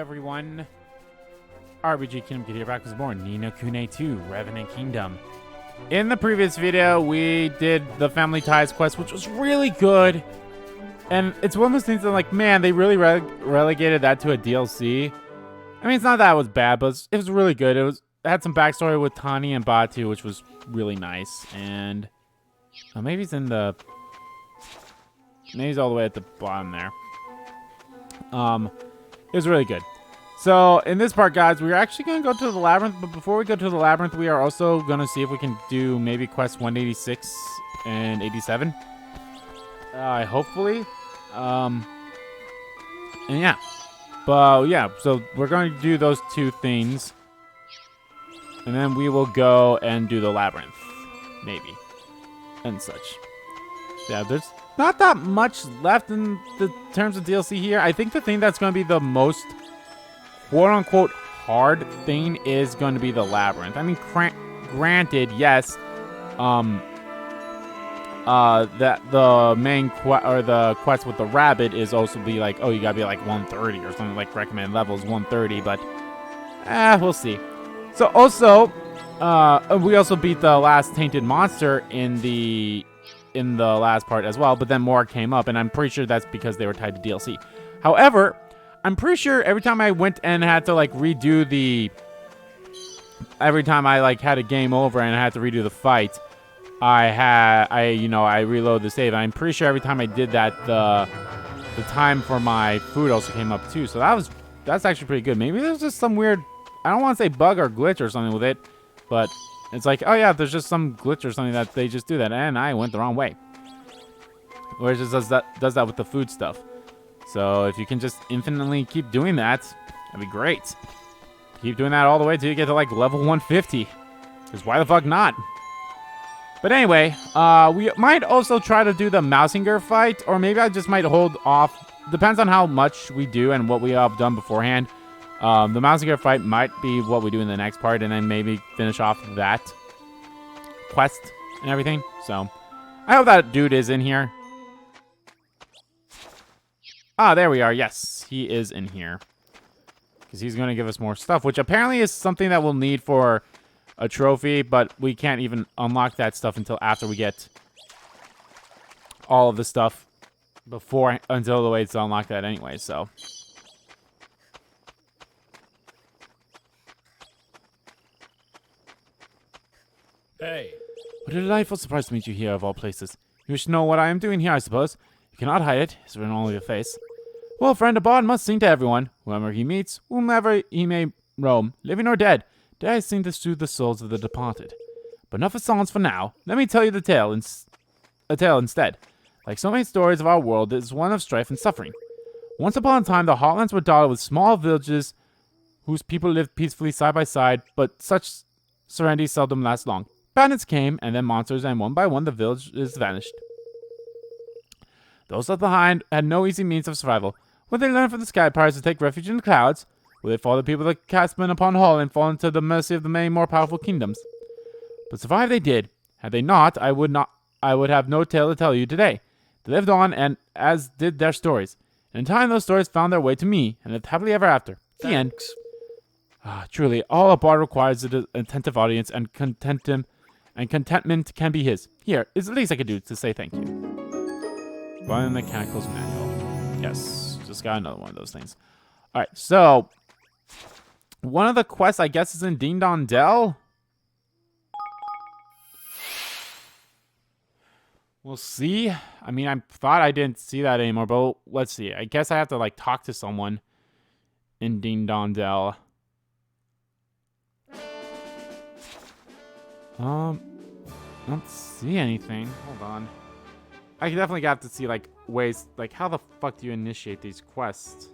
everyone. RPG Kingdom Kid here, back was born. Ni no Kuni 2, Revenant Kingdom. In the previous video, we did the Family Ties quest, which was really good. And it's one of those things that, like, man, they really relegated that to a DLC. I mean, it's not that it was bad, but it was really good. It had some backstory with Tani and Batu, which was really nice. And maybe it's in the... Maybe it's all the way at the bottom there. It was really good. So, in this part, guys, we're actually going to go to the Labyrinth, but before we go to the Labyrinth, we are also going to see if we can do maybe quest 186 and 87. Hopefully. And yeah. But, yeah, so we're going to do those two things. And then we will go and do the Labyrinth. Maybe. And such. Yeah, there's not that much left in the terms of DLC here. I think the thing that's going to be the most quote-unquote hard thing is going to be the Labyrinth. I mean, granted, yes, that the main the quest with the rabbit is also be like, oh, you gotta be like 130 or something, like recommended levels 130, but we'll see. So also, we also beat the last tainted monster in the last part as well, but then more came up, and I'm pretty sure that's because they were tied to DLC. However, I'm pretty sure every time I went and had to, like, redo the... Every time I, like, had a game over and I had to redo the fight, I reload the save. I'm pretty sure every time I did that, the time for my food also came up, too. So that's actually pretty good. Maybe there's just some weird... I don't want to say bug or glitch or something with it, but it's like, oh, yeah, there's just some glitch or something that they just do that, and I went the wrong way. Or it just does that with the food stuff. So if you can just infinitely keep doing that, that'd be great. Keep doing that all the way till you get to like level 150. Because why the fuck not? But anyway, we might also try to do the Mousinger fight, or maybe I just might hold off. Depends on how much we do and what we have done beforehand. The Mousinger fight might be what we do in the next part, and then maybe finish off that quest and everything. So I hope that dude is in here. Ah, there we are. Yes, he is in here. Because he's going to give us more stuff, which apparently is something that we'll need for a trophy, but we can't even unlock that stuff until after we get all of the stuff until the way to unlock that anyway, so. Hey. What a delightful surprise to meet you here, of all places. You wish to know what I am doing here, I suppose. You cannot hide it. It's written all over your face. Well, a friend, a bard must sing to everyone. Whoever he meets, whomever he may roam, living or dead, dare sing to soothe the souls of the departed. But enough of songs for now. Let me tell you a tale instead. Like so many stories of our world, it is one of strife and suffering. Once upon a time, the heartlands were dotted with small villages whose people lived peacefully side by side, but such serenity seldom lasts long. Bandits came, and then monsters, and one by one the villages vanished. Those left behind had no easy means of survival. Would they learn from the sky pirates to take refuge in the clouds? Would they follow the people of the Castman upon Hull and fall into the mercy of the many more powerful kingdoms? But survive they did. Had they not, I would have no tale to tell you today. They lived on, and as did their stories. And in time, those stories found their way to me, and lived happily ever after. The end. Truly, all a bard requires is an attentive audience, and contentment can be his. Here is the least I could do to say thank you. Biomechanicals manual. Yes, just got another one of those things. All right, so one of the quests, I guess, is in Ding Dong Dell. We'll see. I mean, I thought I didn't see that anymore, but let's see. I guess I have to, like, talk to someone in Ding Dong Dell. I don't see anything. Hold on. I definitely got to see, like, ways, like, how the fuck do you initiate these quests?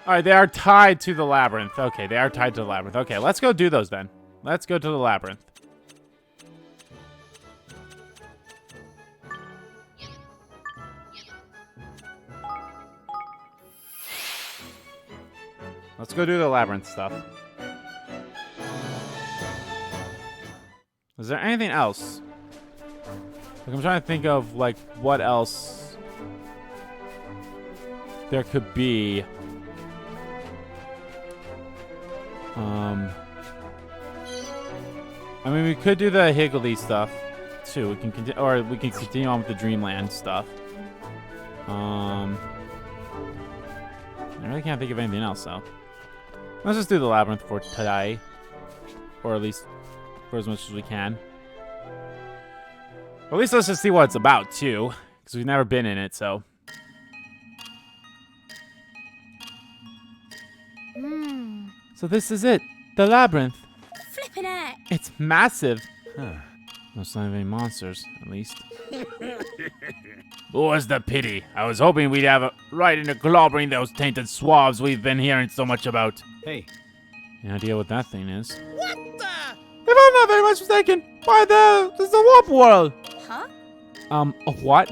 All right, they are tied to the labyrinth. Okay, they are tied to the labyrinth. Okay, let's go do those then. Let's go to the labyrinth. Let's go do the labyrinth stuff. Is there anything else? Like, I'm trying to think of, like, what else there could be. I mean, we could do the Higgledy stuff too. We can continue, or we can continue on with the Dreamland stuff. I really can't think of anything else, so let's just do the labyrinth for today, or at least for as much as we can. Or at least let's just see what it's about too, because we've never been in it. So. So this is it, the labyrinth. Flippin' heck. It's massive. Huh. No sign of any monsters, at least. What's the pity? I was hoping we'd have a right into clobbering those tainted swabs we've been hearing so much about. Hey. Any idea what that thing is? What the? If I'm not very much mistaken, this is the warp world. Huh? A what?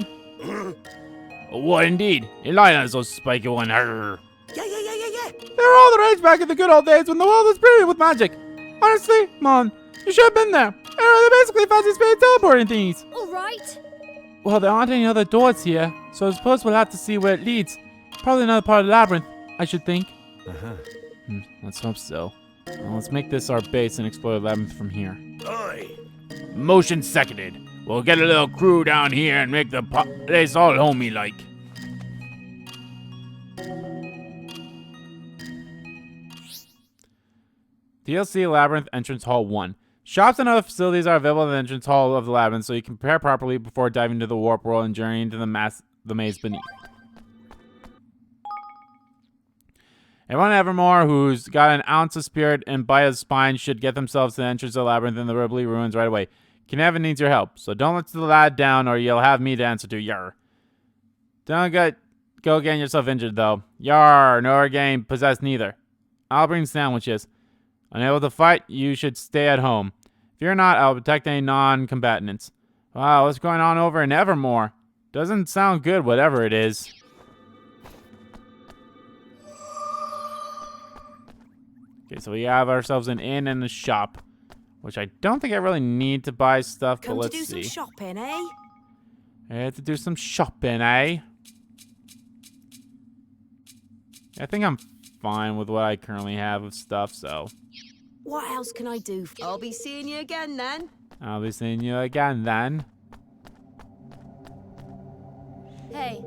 What indeed? Elena is so spiky one. Yeah. They were all the rage back in the good old days when the world was brilliant with magic. Honestly, Mom, you should have been there. They basically fancy spirit teleporting things. All right. Well, there aren't any other doors here, so I suppose we'll have to see where it leads. Probably another part of the labyrinth, I should think. Let's hope so. Well, let's make this our base and explore the labyrinth from here. Oi. Motion seconded. We'll get a little crew down here and make the place all homey-like. DLC Labyrinth Entrance Hall 1. Shops and other facilities are available in the entrance hall of the labyrinth, so you can prepare properly before diving into the warp world and journeying into the maze beneath. Everyone Evermore who's got an ounce of spirit and by his spine should get themselves to the entrance of the labyrinth in the Ribley ruins right away. Evan needs your help, so don't let the lad down or you'll have me to answer to, yar. Don't go getting yourself injured, though. Yar, nor getting possessed neither. I'll bring sandwiches. Unable to fight, you should stay at home. Fear not, I'll protect any non-combatants. Wow, what's going on over in Evermore? Doesn't sound good, whatever it is. Okay, so we have ourselves an inn and a shop, which I don't think I really need to buy stuff, but let's see. Come to do some shopping, eh? I have to do some shopping, eh? I think I'm fine with what I currently have of stuff, so. What else can I do? I'll be seeing you again then. I'll be seeing you again then. Hey.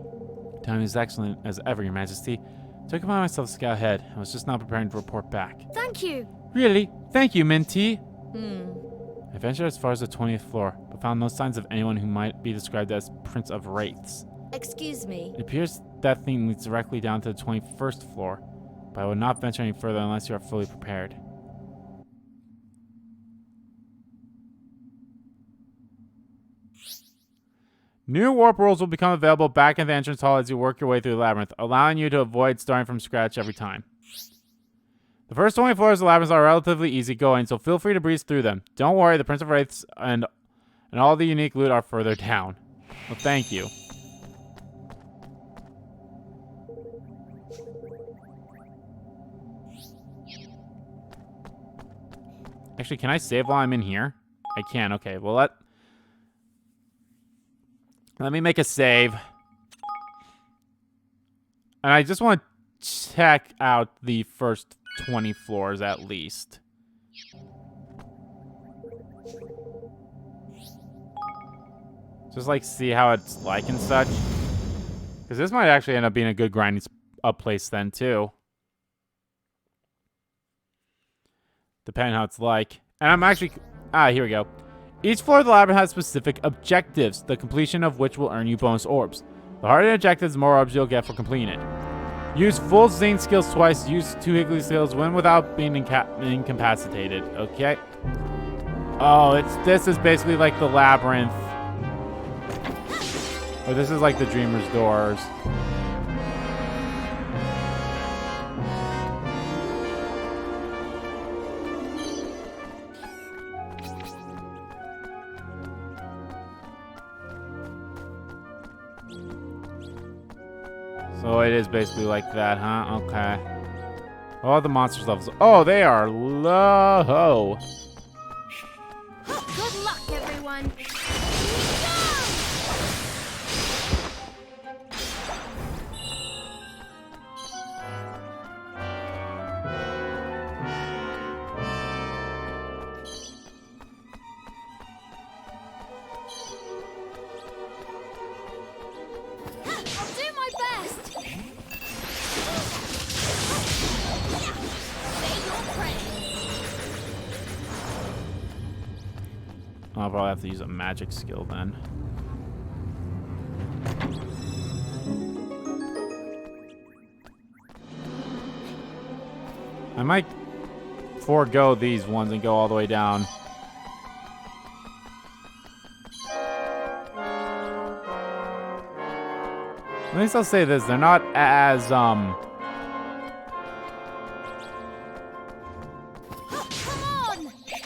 Time is excellent as ever, Your Majesty. Took upon myself to scout ahead. I was just not preparing to report back. Thank you. Really? Thank you, Minty. I ventured as far as the 20th floor, but found no signs of anyone who might be described as Prince of Wraiths. Excuse me. It appears that thing leads directly down to the 21st floor, but I would not venture any further unless you are fully prepared. New warp rules will become available back in the entrance hall as you work your way through the labyrinth, allowing you to avoid starting from scratch every time. The first 20 floors of the labyrinth are relatively easygoing, so feel free to breeze through them. Don't worry, the Prince of Wraiths and all the unique loot are further down. Well, thank you. Actually, can I save while I'm in here? I can. Okay, well, let me make a save. And I just want to check out the first 20 floors at least. Just like see how it's like and such. Because this might actually end up being a good grinding up place then too. depending how it's like. And I'm actually... here we go. Each floor of the labyrinth has specific objectives, the completion of which will earn you bonus orbs. The harder the objectives, the more orbs you'll get for completing it. Use full Zing skills twice. Use 2 Higgly skills when without being incapacitated. Okay. Oh, this is basically like the labyrinth. Or this is like the Dreamer's Doors. So it is basically like that, huh? Okay. Oh, the monsters levels. Oh, they are low. Good luck, everyone. I'll do my best. Say your prayers. I'll probably have to use a magic skill then. I might forego these ones and go all the way down. At least I'll say this, they're not as, Come on! Here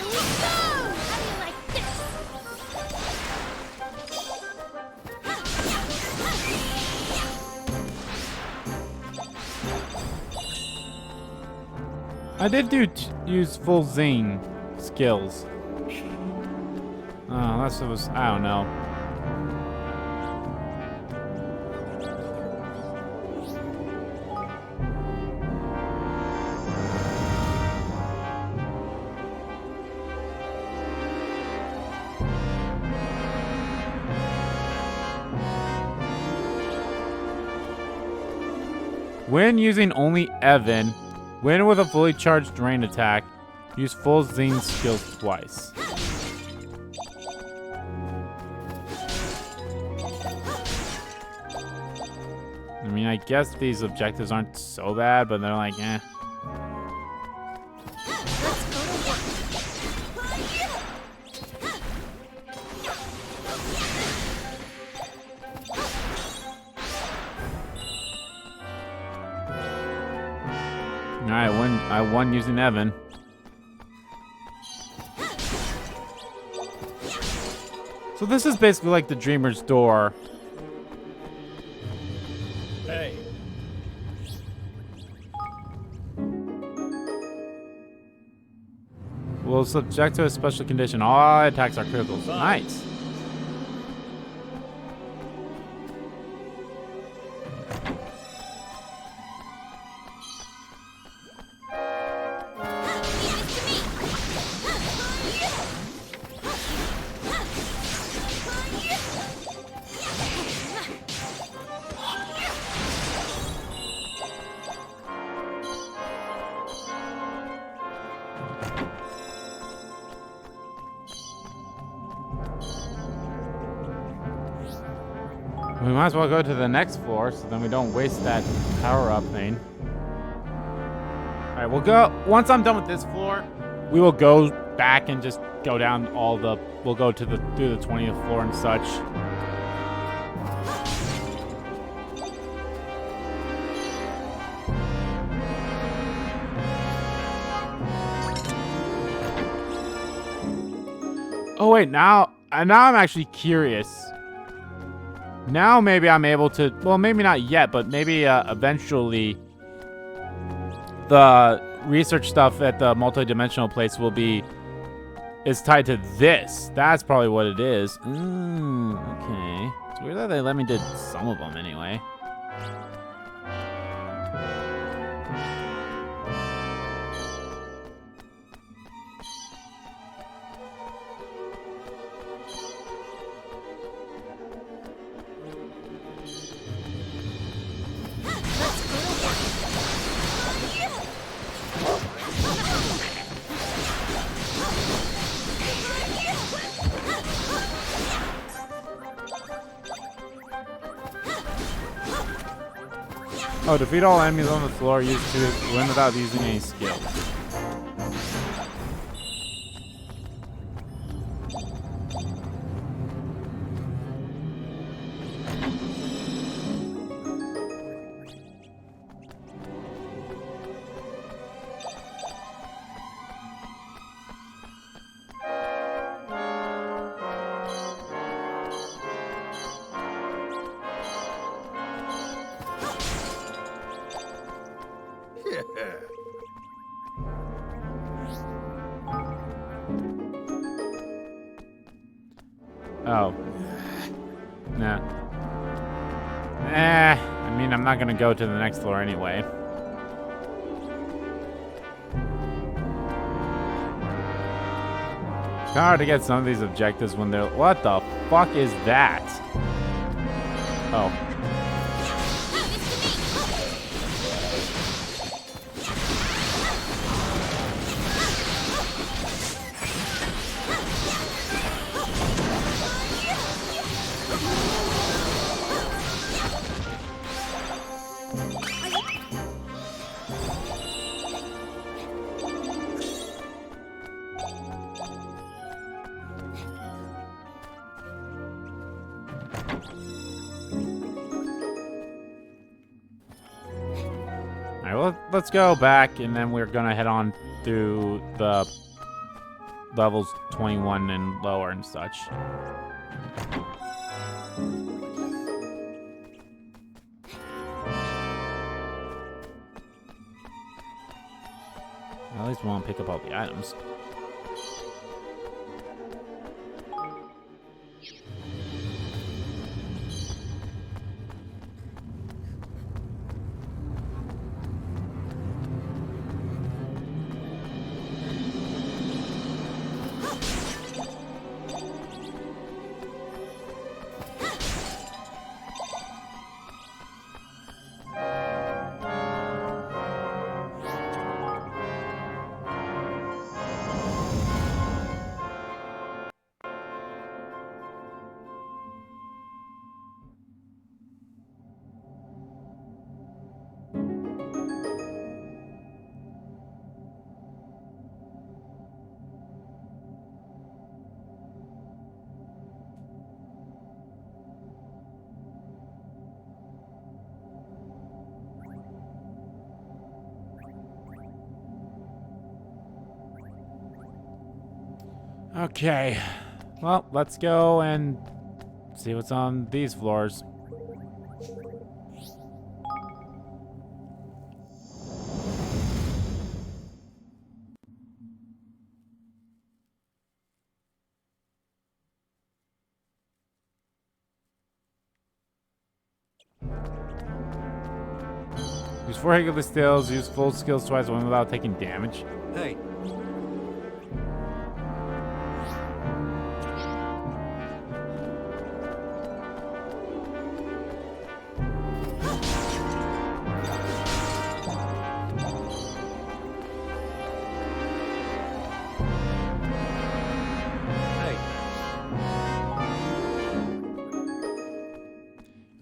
we go! How do you like this? I did use full Zing skills. Unless it was, I don't know. When using only Evan, when with a fully charged rain attack, use full Zing skills twice. I mean, I guess these objectives aren't so bad, but they're like, eh. Let's go to work. Alright, I won using Evan. So this is basically like the Dreamer's Door. Hey. Will subject to a special condition. All attacks are critical. Nice. We might as well go to the next floor so then we don't waste that power-up thing. Alright, we'll go... Once I'm done with this floor, we will go back and just go down all the... We'll go to through the 20th floor and such. Oh wait, now I'm actually curious. Now maybe I'm able to, well, maybe not yet, but maybe eventually the research stuff at the multi-dimensional place is tied to this. That's probably what it is. Okay. It's weird that they let me do some of them anyway. Oh, defeat all enemies on the floor. Use to win without using any skills. Oh. Nah. I mean, I'm not gonna go to the next floor anyway. It's kinda hard to get some of these objectives when they're... What the fuck is that? Oh. Alright, well, let's go back, and then we're gonna head on through the levels 21 and lower and such. At least we won't pick up all the items. Okay, well, let's go and see what's on these floors. Use 4 regular skills, use full skills twice when without taking damage. Hey.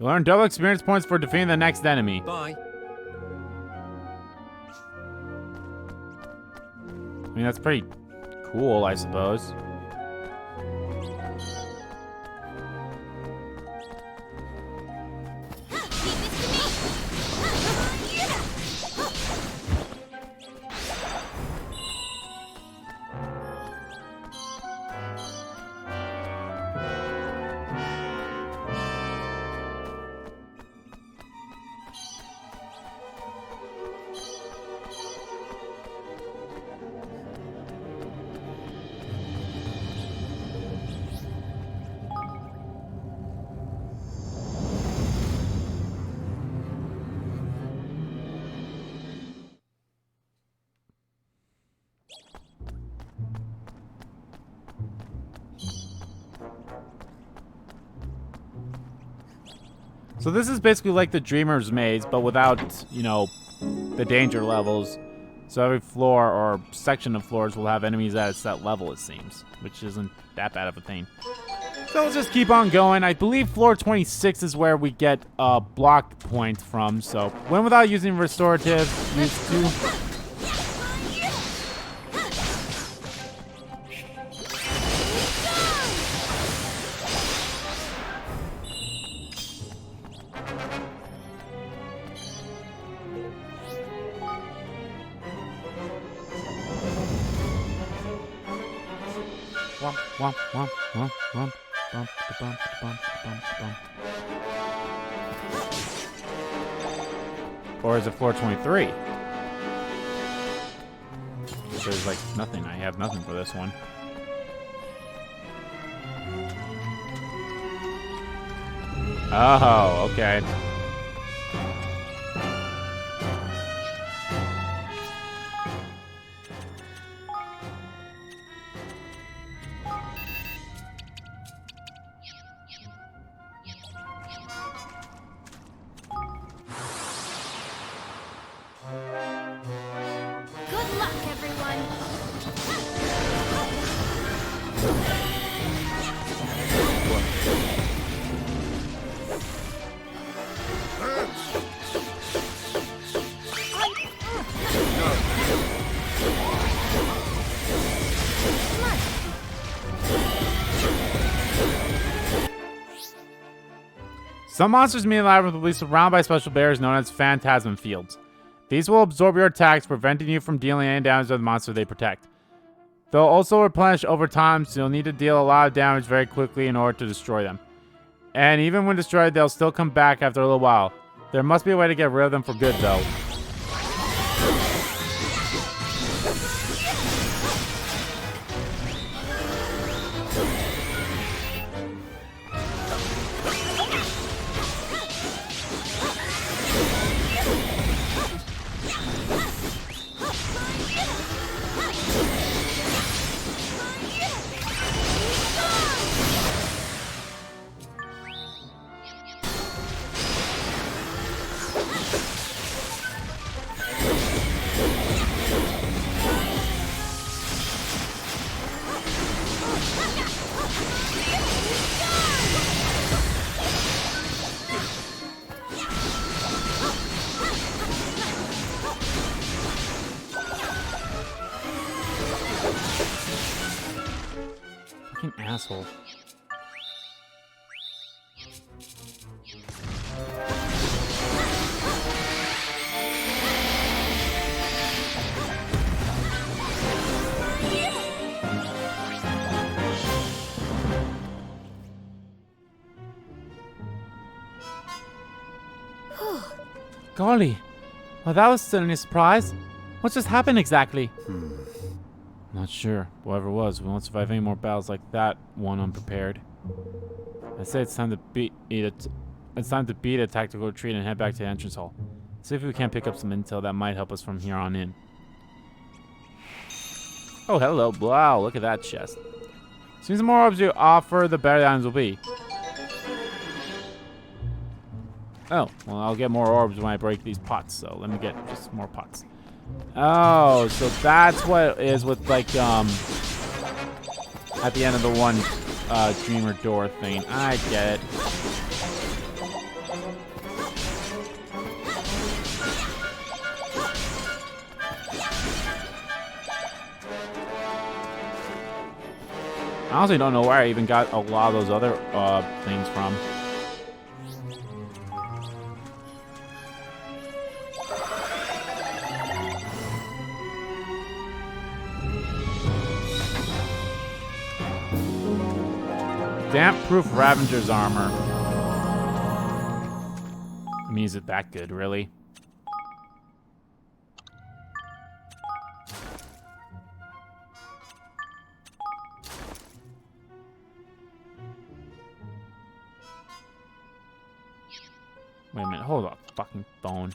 You learn double experience points for defeating the next enemy. Bye. I mean, that's pretty cool, I suppose. So this is basically like the Dreamer's Maze, but without, you know, the danger levels. So every floor or section of floors will have enemies at a set level, it seems, which isn't that bad of a thing. So let's just keep on going. I believe floor 26 is where we get a block point from. So win without using restorative. Use 2. Womp, womp, womp, womp, womp, bump, bump, bump, bump, bump. Or is it floor 23? There's like nothing. I have nothing for this one. Oh, okay. Good luck, everyone. Some monsters in the Labyrinth will be surrounded by special barriers known as phantasm fields. These will absorb your attacks, preventing you from dealing any damage to the monster they protect. They'll also replenish over time, so you'll need to deal a lot of damage very quickly in order to destroy them. And even when destroyed, they'll still come back after a little while. There must be a way to get rid of them for good, though. Fucking asshole. Golly. Well, that was certainly a surprise. What just happened exactly? Not sure. Whatever it was, we won't survive any more battles like that one unprepared. I say it's time to beat it. It's time to beat a tactical retreat and head back to the entrance hall. See if we can't pick up some intel that might help us from here on in. Oh, hello. Wow, look at that chest. Seems the more orbs you offer, the better the items will be. Oh, well, I'll get more orbs when I break these pots, so let me get just more pots. Oh, so that's what it is with, like, at the end of the one, dreamer door thing. I get it. I honestly don't know where I even got a lot of those other, things from. Damp-proof Ravager's armor. I mean, is it that good, really? Wait a minute, hold up, fucking phone.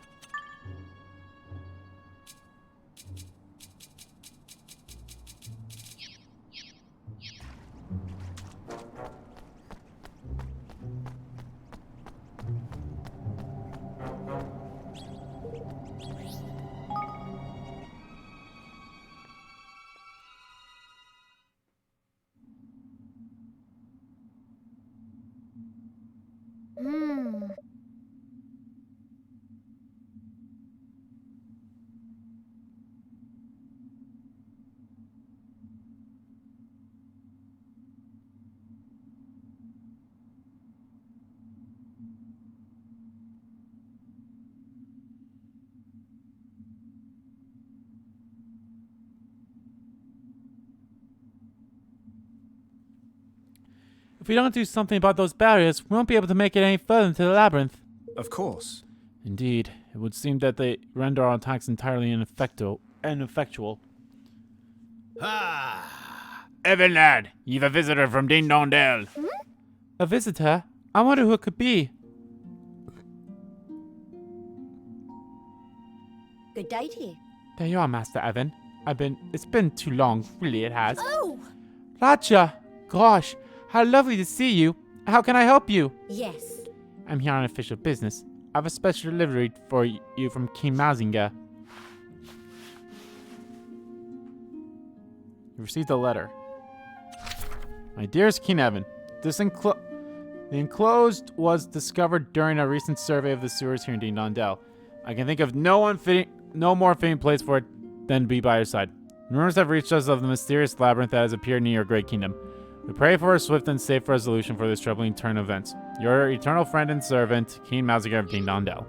Hmm. If we don't do something about those barriers, we won't be able to make it any further into the labyrinth. Of course. Indeed, it would seem that they render our attacks entirely ineffectual. Ah! Evan, lad, you've a visitor from Ding Dong Dell. A visitor? I wonder who it could be. Good day to you. There you are, Master Evan. It's been too long, really it has. Oh! Raja! Gosh, how lovely to see you. How can I help you? Yes. I'm here on official business. I have a special delivery for you from King Mazinger. You received a letter. My dearest King Evan, the enclosed was discovered during a recent survey of the sewers here in Ding Dong Dell. I can think of no more fitting place for it than to be by your side. Rumors have reached us of the mysterious labyrinth that has appeared near your great kingdom. We pray for a swift and safe resolution for this troubling turn of events. Your eternal friend and servant, King Mazinger of Ding Dong Dell.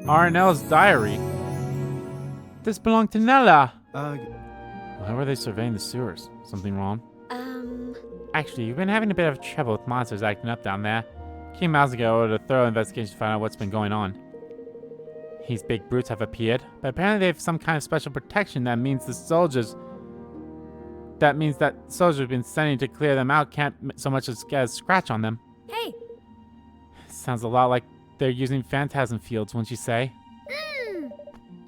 Arnell's diary. This belonged to Nella. Why were they surveying the sewers? Something wrong? Actually, you've been having a bit of trouble with monsters acting up down there. King Mazinger ordered a thorough investigation to find out what's been going on. These big brutes have appeared, but apparently they have some kind of special protection that means that soldiers have been sending to clear them out can't so much as get a scratch on them. Hey! Sounds a lot like they're using phantasm fields, wouldn't you say?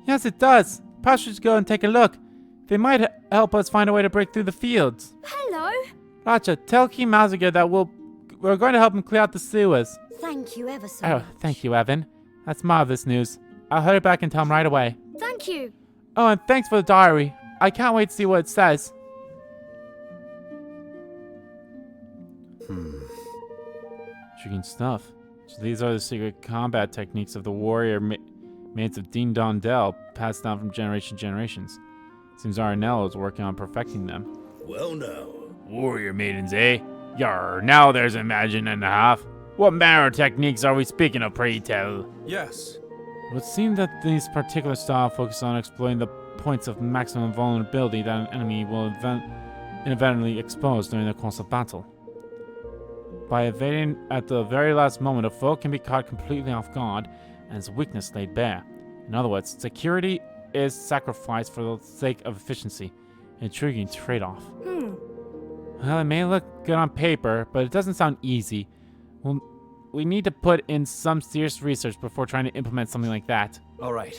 Yes, it does. Perhaps we should go and take a look. They might help us find a way to break through the fields. Hello! Raja, tell King Mazinger that we're going to help him clear out the sewers. Thank you ever so Oh, much. thank you, Evan. That's marvelous news. I'll hurry back and tell him right away. Thank you. Oh, and thanks for the diary. I can't wait to see what it says. Intriguing stuff. So these are the secret combat techniques of the warrior maids of Ding Dong Dell, passed down from generation to generations. Seems Arnell is working on perfecting them. Well, now. Warrior maidens, eh? Yar, now there's a imagine and a half. What manner of techniques are we speaking of, pray tell? Yes. It would seem that these particular style focus on exploiting the points of maximum vulnerability that an enemy will inevitably expose during the course of battle. By evading at the very last moment, a foe can be caught completely off guard and his weakness laid bare. In other words, security is sacrificed for the sake of efficiency. An intriguing trade-off. Well, it may look good on paper, but it doesn't sound easy. We need to put in some serious research before trying to implement something like that. All right.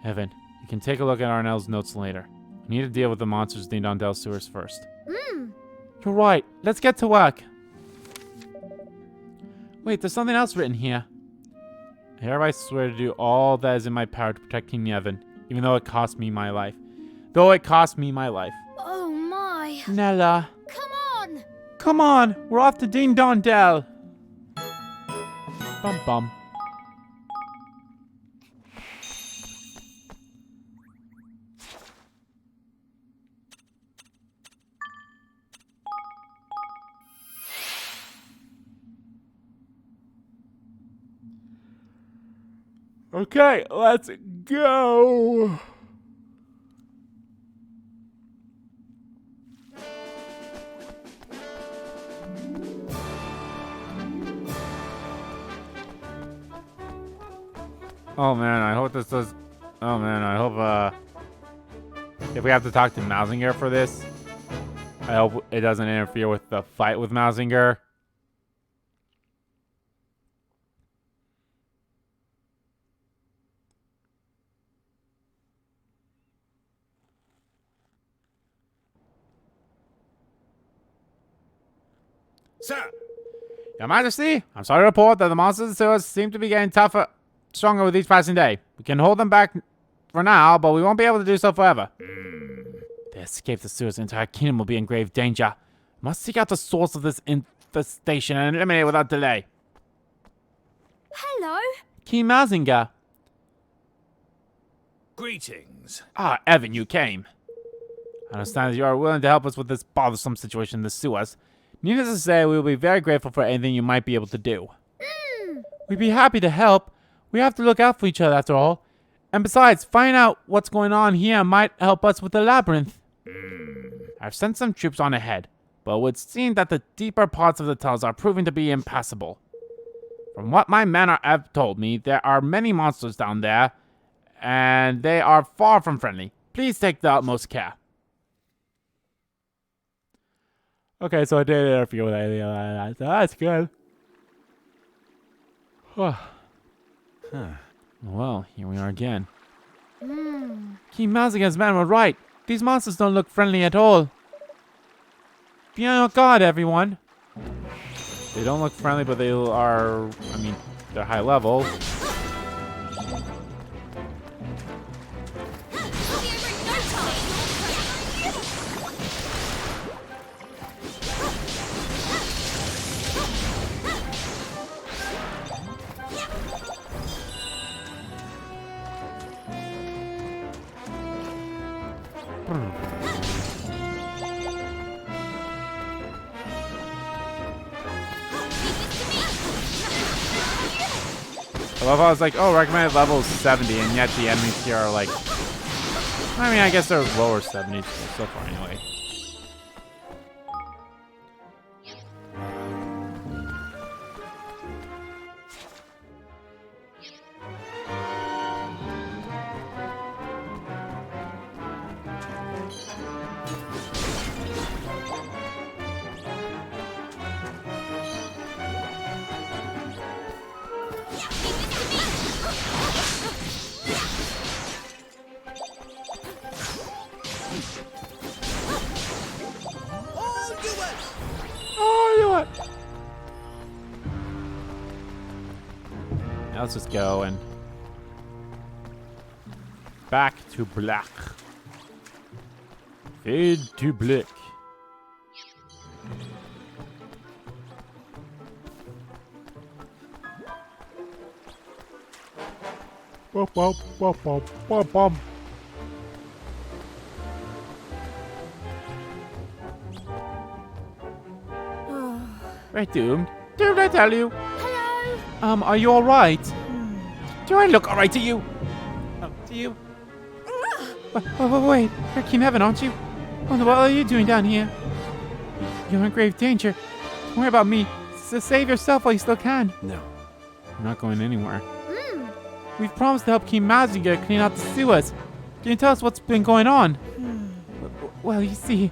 Evan, you can take a look at Arnell's notes later. We need to deal with the monsters Ding Dong Dell sewers first. You're right. Let's get to work. Wait, there's something else written here. I hereby swear to do all that is in my power to protect King Evan, even though it cost me my life. Oh my. Nella. Come on. Come on, we're off to Ding Dong Dell. Bum bum. Okay, let's go. Oh man, I hope this does. Oh man, I hope if we have to talk to Mazinger for this, I hope it doesn't interfere with the fight with Mazinger. Sir! Your Majesty, I'm sorry to report that the monsters and sewers seem to be getting stronger with each passing day. We can hold them back for now, but we won't be able to do so forever. They escape the sewers, the entire kingdom will be in grave danger. Must seek out the source of this infestation and eliminate it without delay. Hello. King Mazinger. Greetings. Ah, Evan, you came. I understand that you are willing to help us with this bothersome situation in the sewers. Needless to say, we will be very grateful for anything you might be able to do. We'd be happy to help. We have to look out for each other after all. And besides, finding out what's going on here might help us with the labyrinth. I've sent some troops on ahead, but it would seem that the deeper parts of the tunnels are proving to be impassable. From what my men have told me, there are many monsters down there, and they are far from friendly. Please take the utmost care. Okay, so I did interview with anything like that. So that's good. Well, here we are again. King Mazinger's men were right. These monsters don't look friendly at all. Be on your guard, everyone. They don't look friendly, but they are, I mean, they're high level. I love how I was like, oh, recommended level is 70, and yet the enemies here are like, I mean, I guess they're lower 70s so far anyway. Now let's just go and back to black. Fade to black. Bop, bop, bop, bop, bop, bop. Right, Doomed. Doomed, I tell you. Hello. Are you alright? Do I look alright to you? Oh, to you? Wait. You're King Evan, aren't you? What are you doing down here? You're in grave danger. Don't worry about me. Save yourself while you still can. No. I'm not going anywhere. We've promised to help King Mazinger clean out the sewers. Can you tell us what's been going on? Well, you see,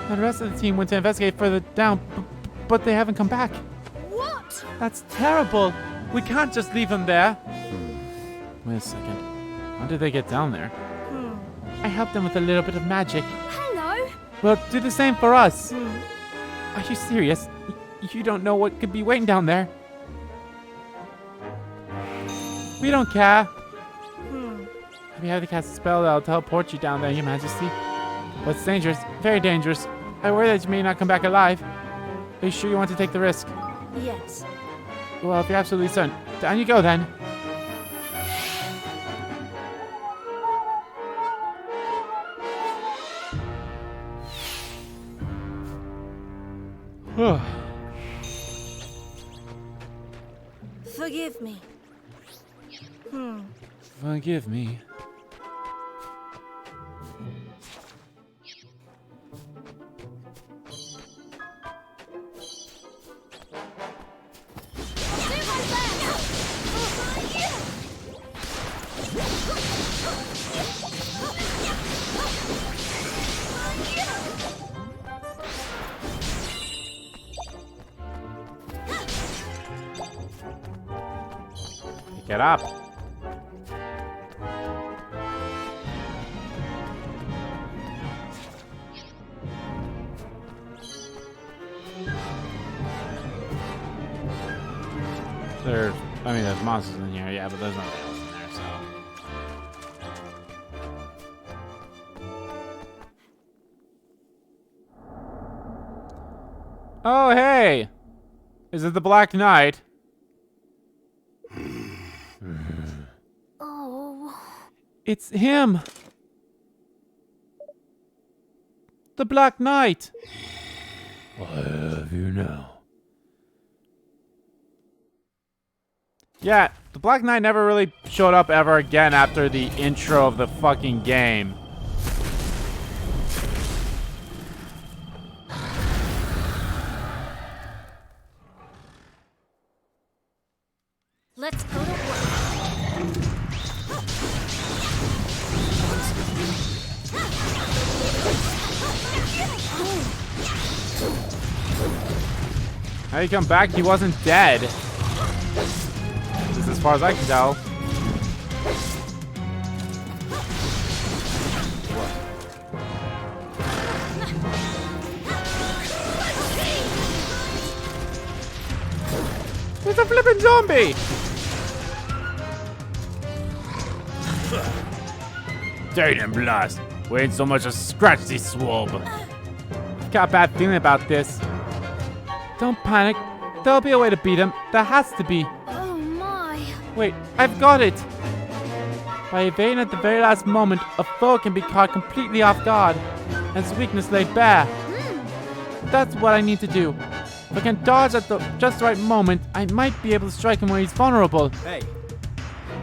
the rest of the team went to investigate further down, but they haven't come back. What? That's terrible. We can't just leave them there. Wait a second. How did they get down there? I helped them with a little bit of magic. Hello. Well, do the same for us. Are you serious? You don't know what could be waiting down there. We don't care. We have to cast a spell that'll teleport you down there, Your Majesty. But it's dangerous, very dangerous. I worry that you may not come back alive. Are you sure you want to take the risk? Yes. Well, if you're absolutely certain, down you go then. Forgive me. Forgive me. Get up. There's monsters in here, yeah, but there's nothing else in there, so. Oh, hey! Is it the Black Knight? Oh. It's him! The Black Knight! I have you now. Yeah, the Black Knight never really showed up ever again after the intro of the fucking game. Let's go to work. How you come back? He wasn't dead. Just as far as I can tell. It's a flippin' zombie! Dirty and blast. We ain't so much as scratch this swab. I've got a bad feeling about this. Don't panic. There'll be a way to beat him. There has to be. Oh my. Wait, I've got it! By evading at the very last moment, a foe can be caught completely off guard, and his weakness laid bare. That's what I need to do. If I can dodge at the just right moment, I might be able to strike him where he's vulnerable. Hey.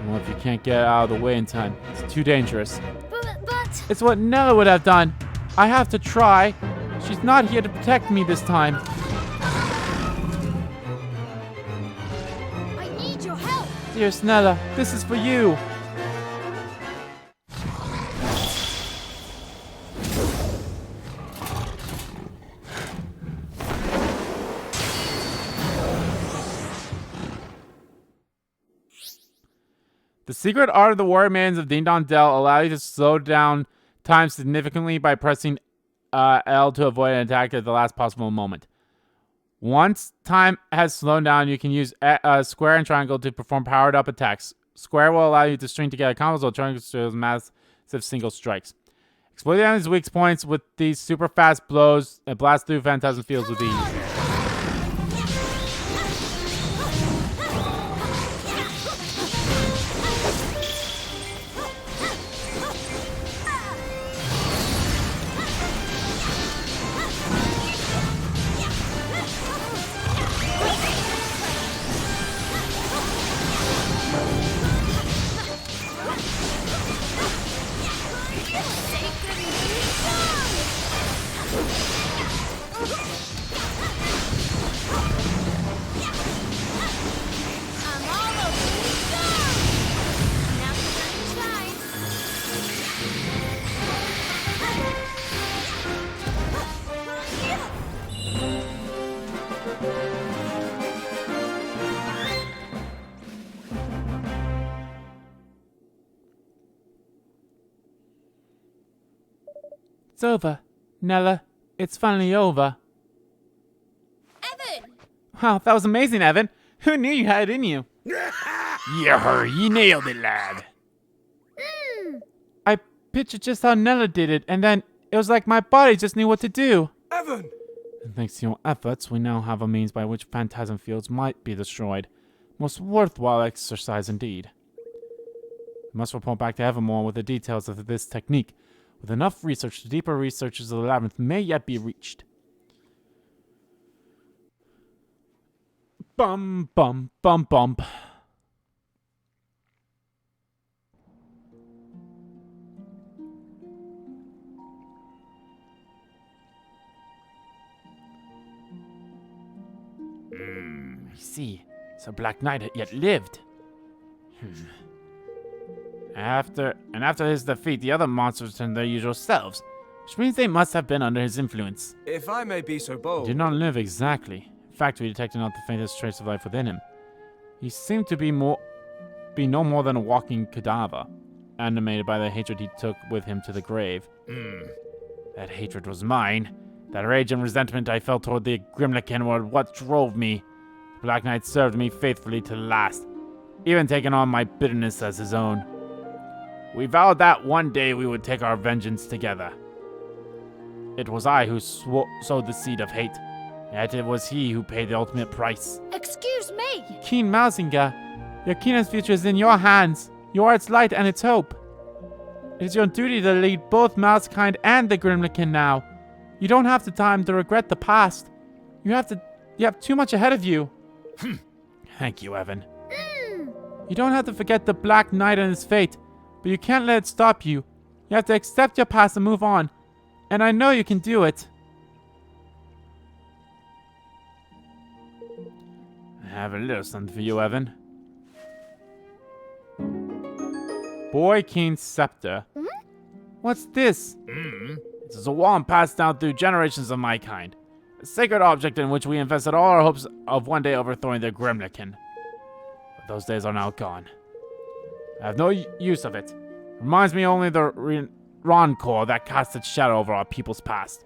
Well, if you can't get out of the way in time, it's too dangerous. But. It's what Nella would have done. I have to try. She's not here to protect me this time. I need your help. Dearest Nella, this is for you. The secret art of the warrior maidens of Ding Dong Dell allow you to slow down time significantly by pressing L to avoid an attack at the last possible moment. Once time has slowed down, you can use square and triangle to perform powered up attacks. Square will allow you to string together combos, while triangle deals massive single strikes. Exploit the enemy's weak points with these super fast blows and blast through phantasm fields with ease. It's over. Nella, it's finally over. Evan! Wow, that was amazing, Evan. Who knew you had it in you? Yeah, you nailed it, lad. I pictured just how Nella did it, and then it was like my body just knew what to do. Evan! And thanks to your efforts, we now have a means by which phantasm fields might be destroyed. Most worthwhile exercise indeed. We must report back to Evermore with the details of this technique. With enough research, the deeper researches of the labyrinth may yet be reached. Bum, bum, bum, bump. I see. So Black Knight had yet lived. After his defeat, the other monsters returned to their usual selves, which means they must have been under his influence. If I may be so bold. He did not live exactly. In fact, we detected not the faintest trace of life within him. He seemed to be no more than a walking cadaver, animated by the hatred he took with him to the grave. That hatred was mine. That rage and resentment I felt toward the Grimlicken were what drove me. The Black Knight served me faithfully to the last, even taking on my bitterness as his own. We vowed that one day we would take our vengeance together. It was I who sowed the seed of hate, Yet it was he who paid the ultimate price. Excuse me. King Mausinger, your kingdom's future is in your hands. You are its light and its hope. It is your duty to lead both Mousekind and the Grimlikin now. You don't have the time to regret the past. You have too much ahead of you. Thank you, Evan. You don't have to forget the Black Knight and his fate, but you can't let it stop you. You have to accept your past and move on. And I know you can do it. I have a little something for you, Evan. Boy King's Scepter. What's this? This is a wand passed down through generations of my kind. A sacred object in which we invested all our hopes of one day overthrowing the Grimlikin. But those days are now gone. I have no use of it. Reminds me only of the Rancor that casts its shadow over our people's past.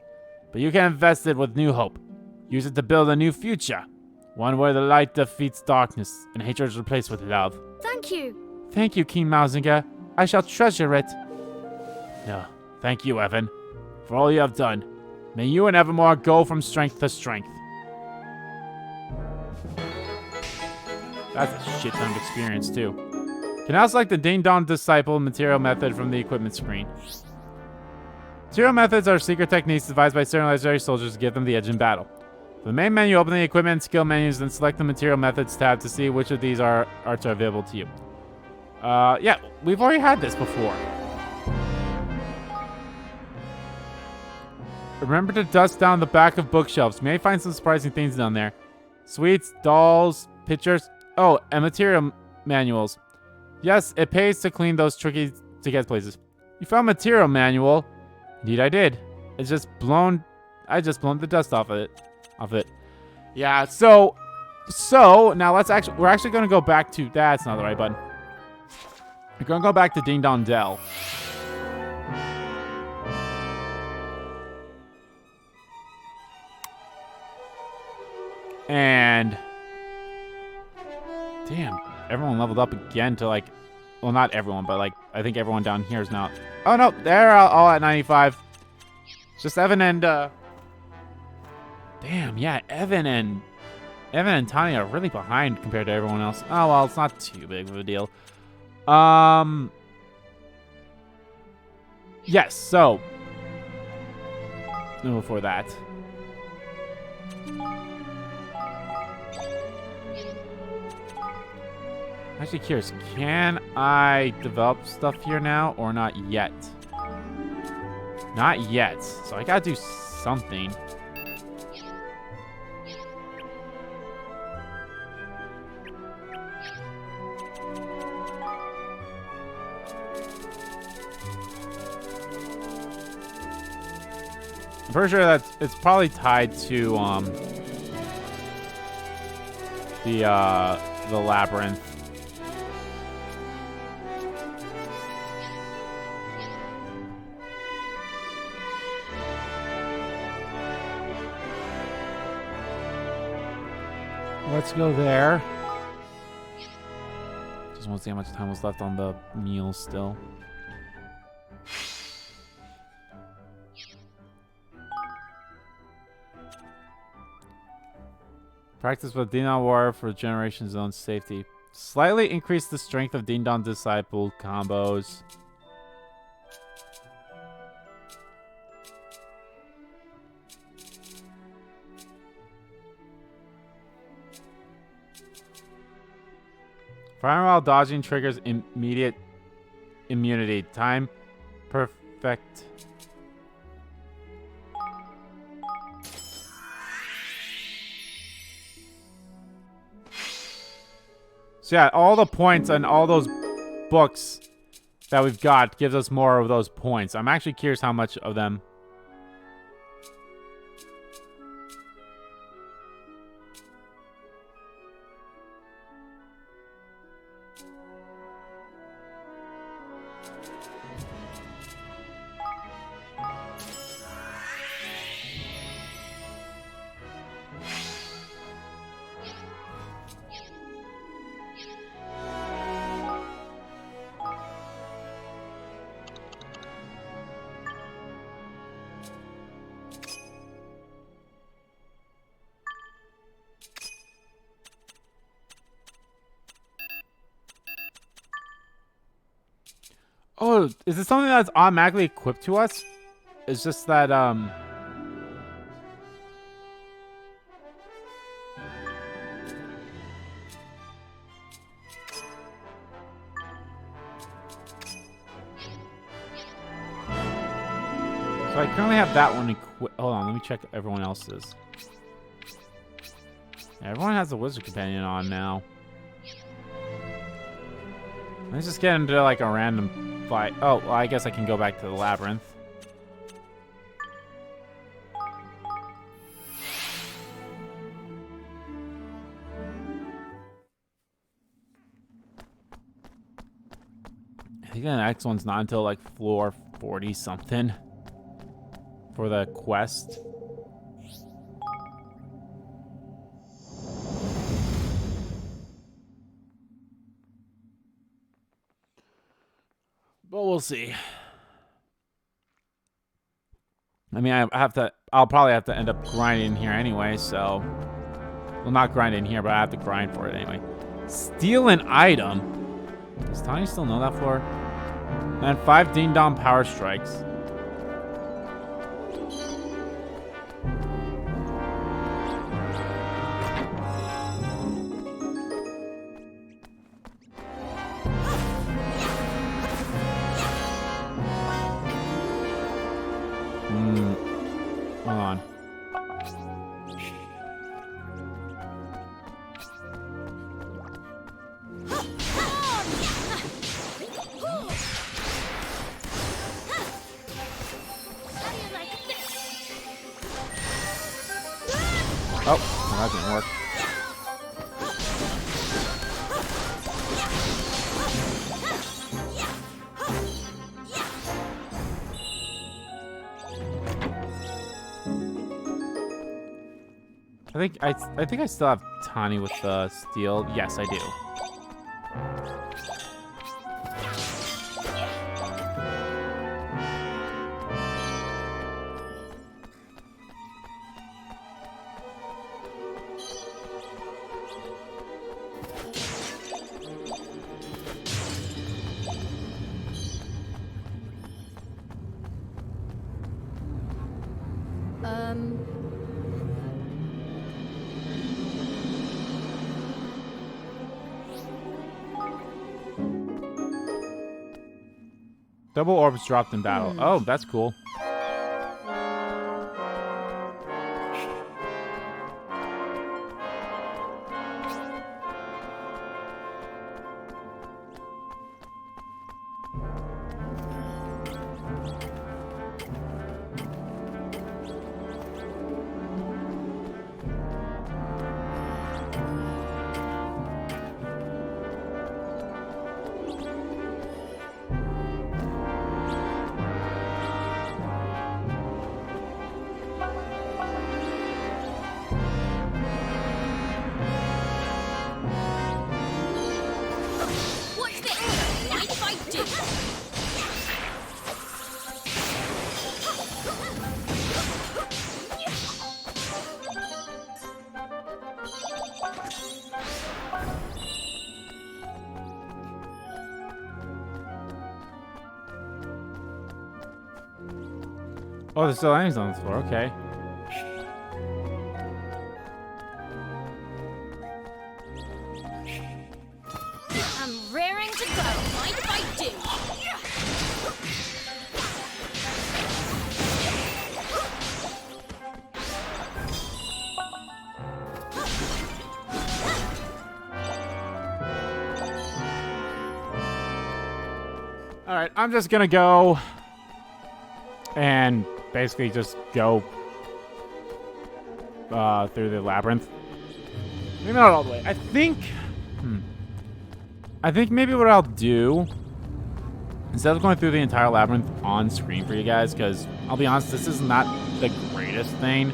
But you can invest it with new hope. Use it to build a new future. One where the light defeats darkness and hatred is replaced with love. Thank you. Thank you, King Mausinger. I shall treasure it. No, thank you, Evan, for all you have done. May you and Evermore go from strength to strength. That's a shit ton of experience, too. Can now select the Ding Dong Disciple material method from the equipment screen. Material methods are secret techniques devised by certain legendary soldiers to give them the edge in battle. For the main menu, open the equipment and skill menus, then select the material methods tab to see which of these arts are available to you. Yeah, we've already had this before. Remember to dust down the back of bookshelves. You may find some surprising things down there. Sweets, dolls, pictures. Oh, and material manuals. Yes, it pays to clean those tricky to get places. You found material manual. Indeed, I did. I just blown the dust off of it. Yeah. So now we're actually gonna go back to. That's not the right button. We're gonna go back to Ding Dong Dell. And damn, everyone leveled up again to like, well, not everyone, but like I think everyone down here is now. Oh no, they're all at 95. It's just Evan and damn, yeah, Evan and Tanya are really behind compared to everyone else. Oh well, it's not too big of a deal. Yes, so no, before that. Actually curious, can I develop stuff here now or not yet? Not yet. So I gotta do something. I'm pretty sure that it's probably tied to the labyrinth. Let's go there. Just want to see how much time was left on the meal still. Practice with Ding Dong Warrior for Generation Zone safety. Slightly increase the strength of Ding Dong Disciple combos. Firing while dodging triggers immediate immunity. Time perfect. So yeah, all the points and all those books that we've got gives us more of those points. I'm actually curious how much of them. Oh, is it something that's automatically equipped to us? It's just that, So I currently have that one equipped. Hold on, let me check everyone else's. Yeah, everyone has the Wizard Companion on now. Let's just get into like a random fight. Oh, well, I guess I can go back to the Labyrinth. I think the next one's not until like floor 40 something for the quest. But we'll see. I mean, I'll probably have to end up grinding here anyway, so. Well, not grinding here, but I have to grind for it anyway. Steal an item. Does Tony still know that floor? And 5 Ding Dong power strikes. Hold on. Oh, well, that didn't work. I think I still have Tani with the steel. Yes, I do. Double orbs dropped in battle. Oh, that's cool. Oh, there's still enemies on the floor. Okay. I'm raring to go. Mind if I do? All right, I'm just gonna go and basically just go through the labyrinth. Maybe not all the way. I think maybe what I'll do, instead of going through the entire labyrinth on screen for you guys, because I'll be honest, this is not the greatest thing.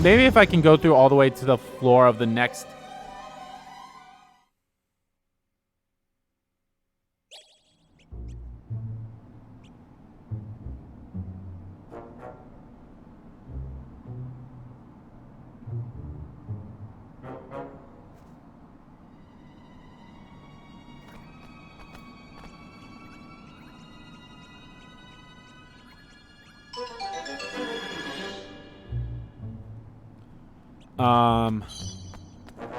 Maybe if I can go through all the way to the floor of the next.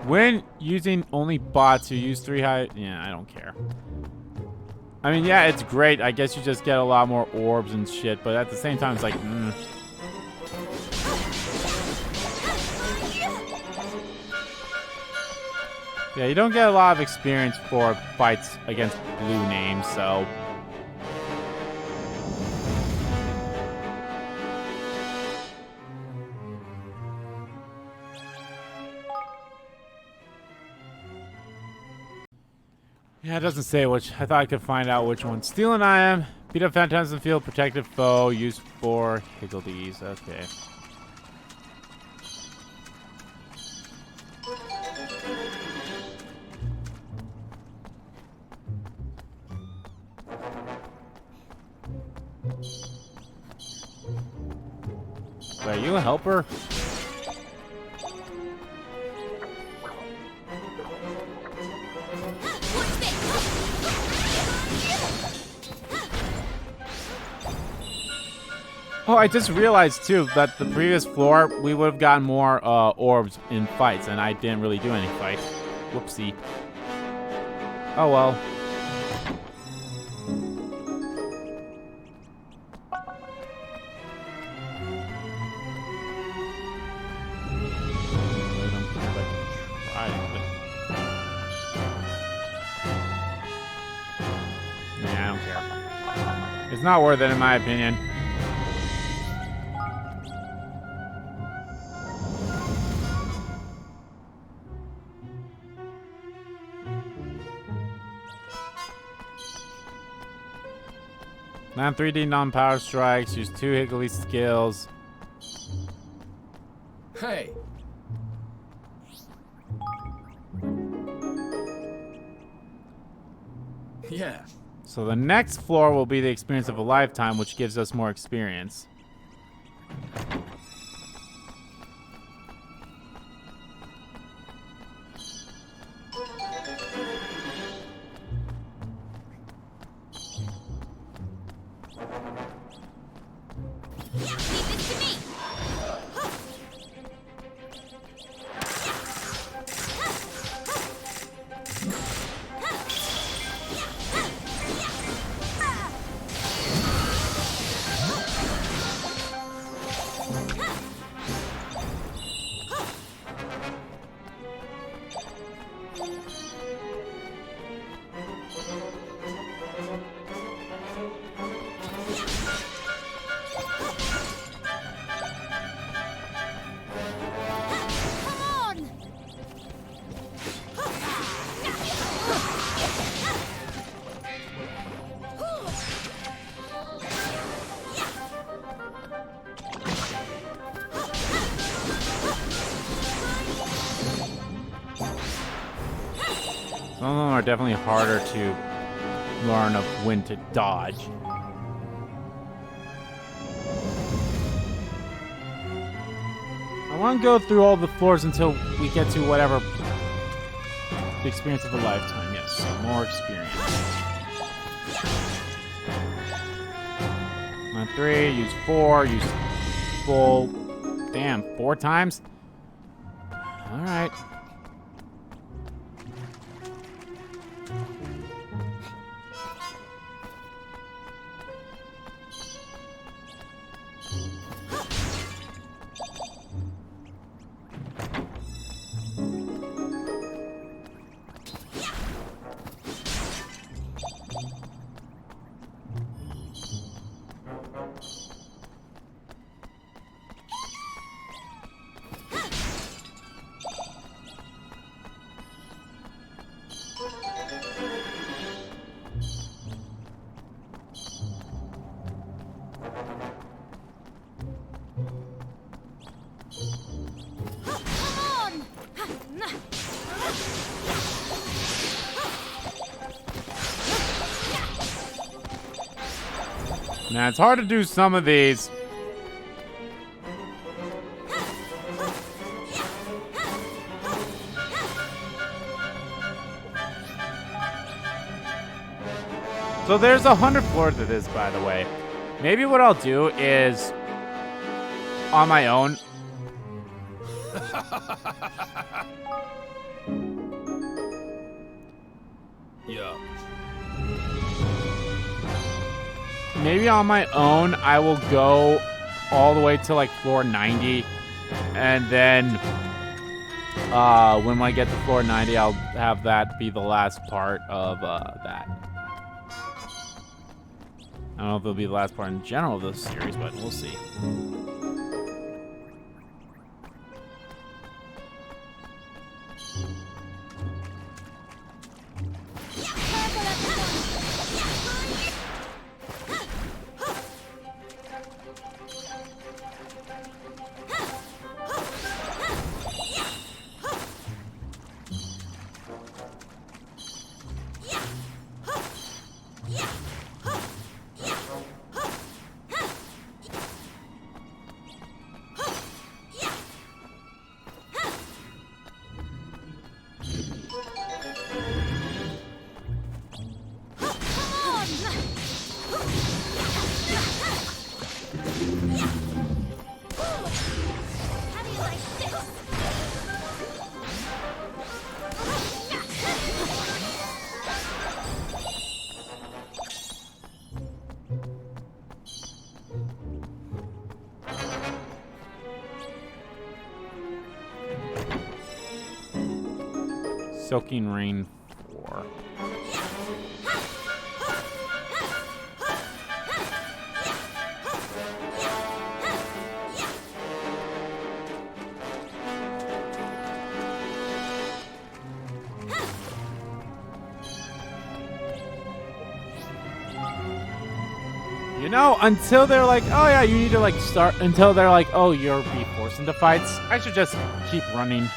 When using only bots who use 3 high... Yeah, I don't care. I mean, yeah, it's great. I guess you just get a lot more orbs and shit, but at the same time, it's like, Yeah, you don't get a lot of experience for fights against blue names, so... Yeah, it doesn't say which. I thought I could find out which one. Steal an item, beat up phantasm field, protected foe, use for higgledies. Okay. Wait, are you a helper? Oh, I just realized, too, that the previous floor, we would have gotten more orbs in fights, and I didn't really do any fights. Whoopsie. Oh, well. Nah, I don't care. It's not worth it, in my opinion. Non-3D, non-power strikes. Use 2 higgly skills. Hey. Yeah. So the next floor will be the experience of a lifetime, which gives us more experience. Some of them are definitely harder to learn of when to dodge. I want to go through all the floors until we get to whatever the experience of a lifetime. Yes, so more experience. On 3, use 4, use full. Damn, 4 times? Alright. Now, it's hard to do some of these. So there's 100 floors to this, by the way. Maybe what I'll do is, on my own, Yeah. Maybe on my own, I will go all the way to like floor 90, and then when I get to floor 90, I'll have that be the last part of that. I don't know if it'll be the last part in general of this series, but we'll see. Soaking Rain 4. You know, until they're like, oh yeah, you need to like start, until they're like, oh, you're be forced into fights, I should just keep running.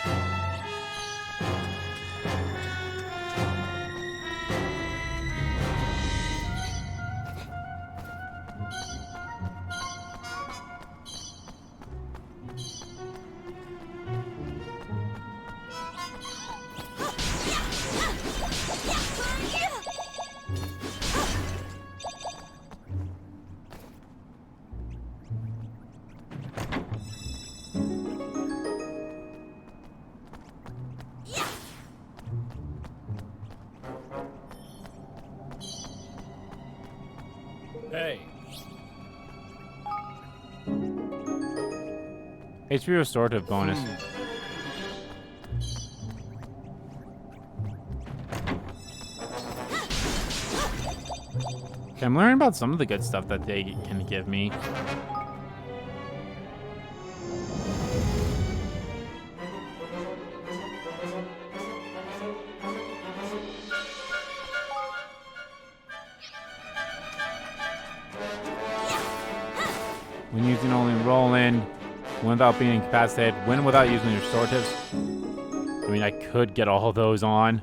Hey. HP restorative bonus. Okay, I'm learning about some of the good stuff that they can give me. When using only Roland, win without being incapacitated, win without using your restoratives. I mean, I could get all those on.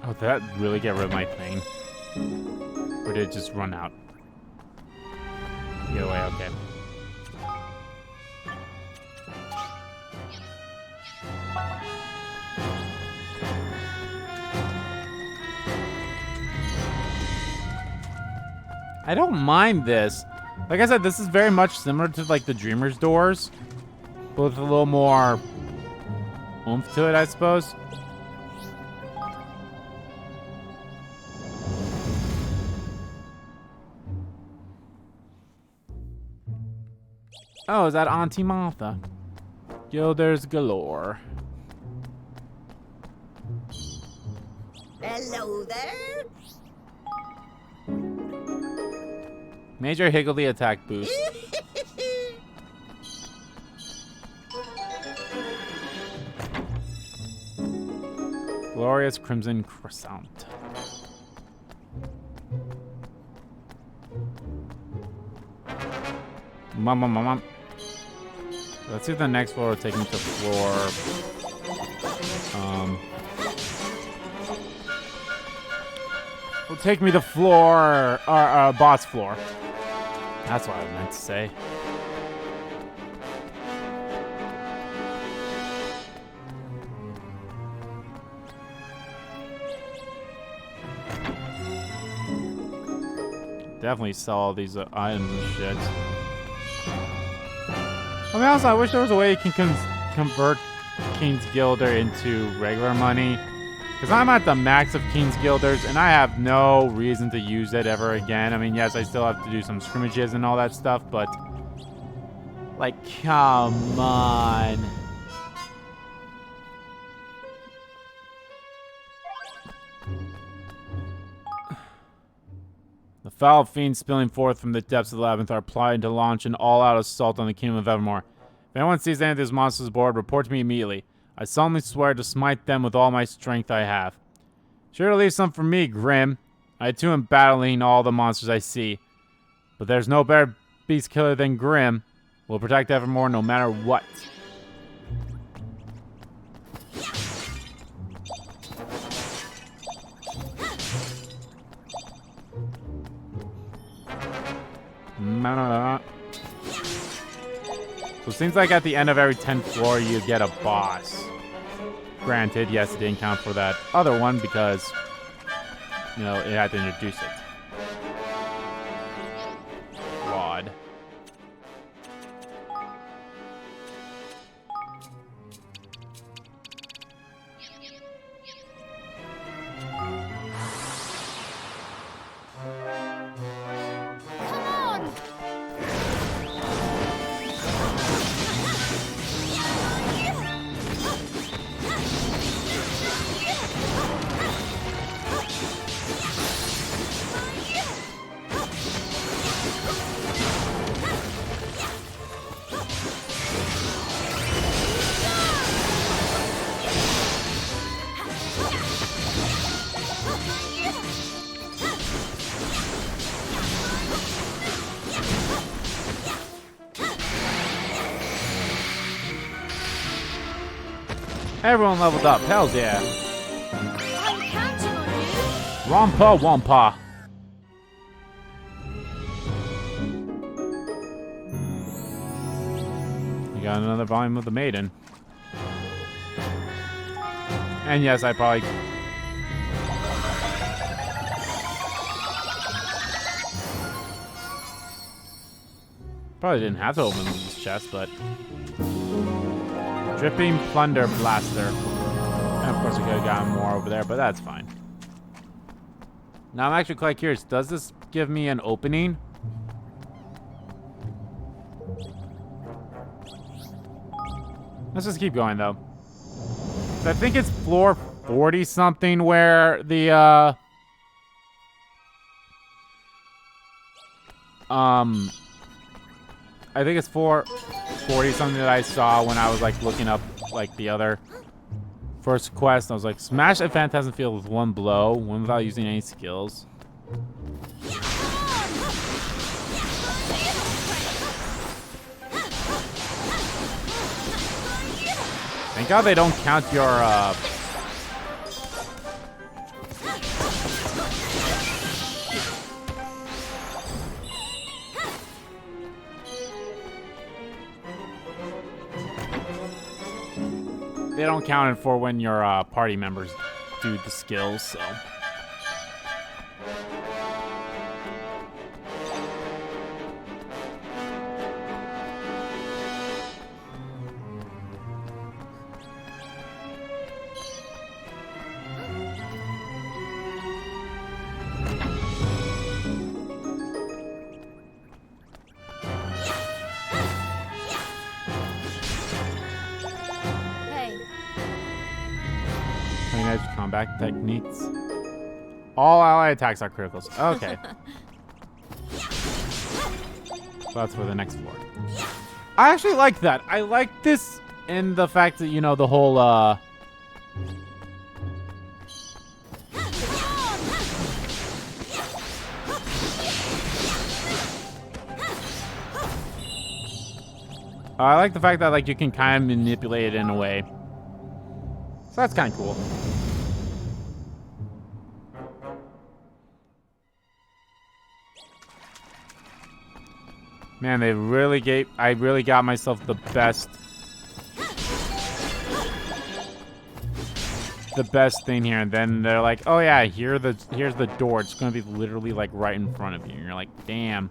Oh, did that really get rid of my thing? Or did it just run out? Get away, okay. I don't mind this. Like I said, this is very much similar to like the Dreamer's doors, but with a little more oomph to it, I suppose. Oh, is that Auntie Martha? Gilders galore. Hello there. Major Higgledy attack boost. Glorious Crimson Croissant. Mom. Let's see if the next floor will take me to floor. Will take me to floor, or boss floor. That's what I meant to say. Definitely sell all these items and shit. I mean, also, I wish there was a way you can convert King's Gilder into regular money. Because I'm at the max of King's Guilders, and I have no reason to use it ever again. I mean, yes, I still have to do some scrimmages and all that stuff, but... like, come on. The foul fiends spilling forth from the depths of the labyrinth are plotting to launch an all-out assault on the kingdom of Evermore. If anyone sees any of these monsters aboard, report to me immediately. I solemnly swear to smite them with all my strength I have. Sure to leave some for me, Grim. I too am battling all the monsters I see. But there's no better beast killer than Grim. We'll protect Evermore no matter what. So it seems like at the end of every 10th floor you get a boss. Granted, yes, it didn't count for that other one because, you know, it had to introduce it. Rod. Everyone leveled up. Hells yeah. I'm counting on you. Wampa Wampa. You got another volume of the Maiden. And yes, I probably... probably didn't have to open this chest, but... Dripping Plunder Blaster. And of course, we could have gotten more over there, but that's fine. Now, I'm actually quite curious. Does this give me an opening? Let's just keep going, though. So I think it's floor 40-something where the, I think it's floor 40-something that I saw when I was, like, looking up, like, the other first quest. I was like, smash a phantasm field with one blow, one without using any skills. Thank God they don't count your, they don't count it for when your party members do the skills, so. Cutting edge combat techniques. All ally attacks are criticals. Okay. So that's for the next floor. I actually like that. I like this in the fact that, you know, the whole, I like the fact that, like, you can kind of manipulate it in a way. So that's kind of cool. Man, they really gave... I really got myself the best... the best thing here. And then they're like, oh, yeah, here's the door. It's going to be literally, like, right in front of you. And you're like, damn.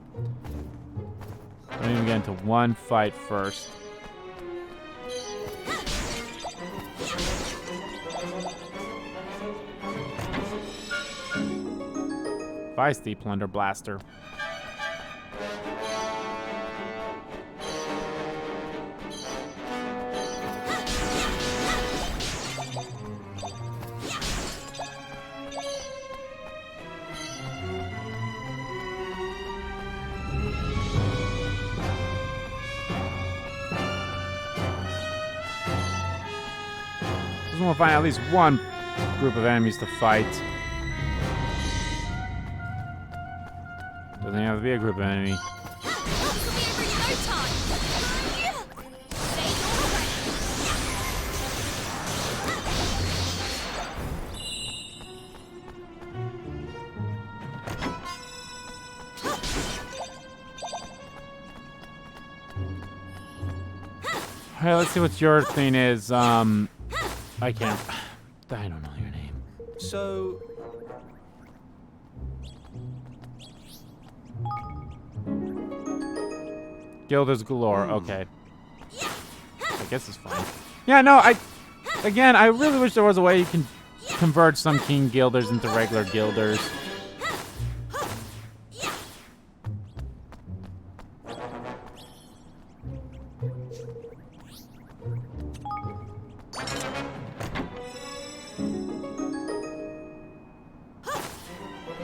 Don't even get into one fight first. Feisty Plunder Blaster. Just want to find at least one group of enemies to fight. Doesn't have to be a group of enemies. Alright, let's see what your thing is. I can't. I don't know your name. So, Guilders galore. Okay. I guess it's fine. Yeah, no, again, I really wish there was a way you can convert some king guilders into regular guilders.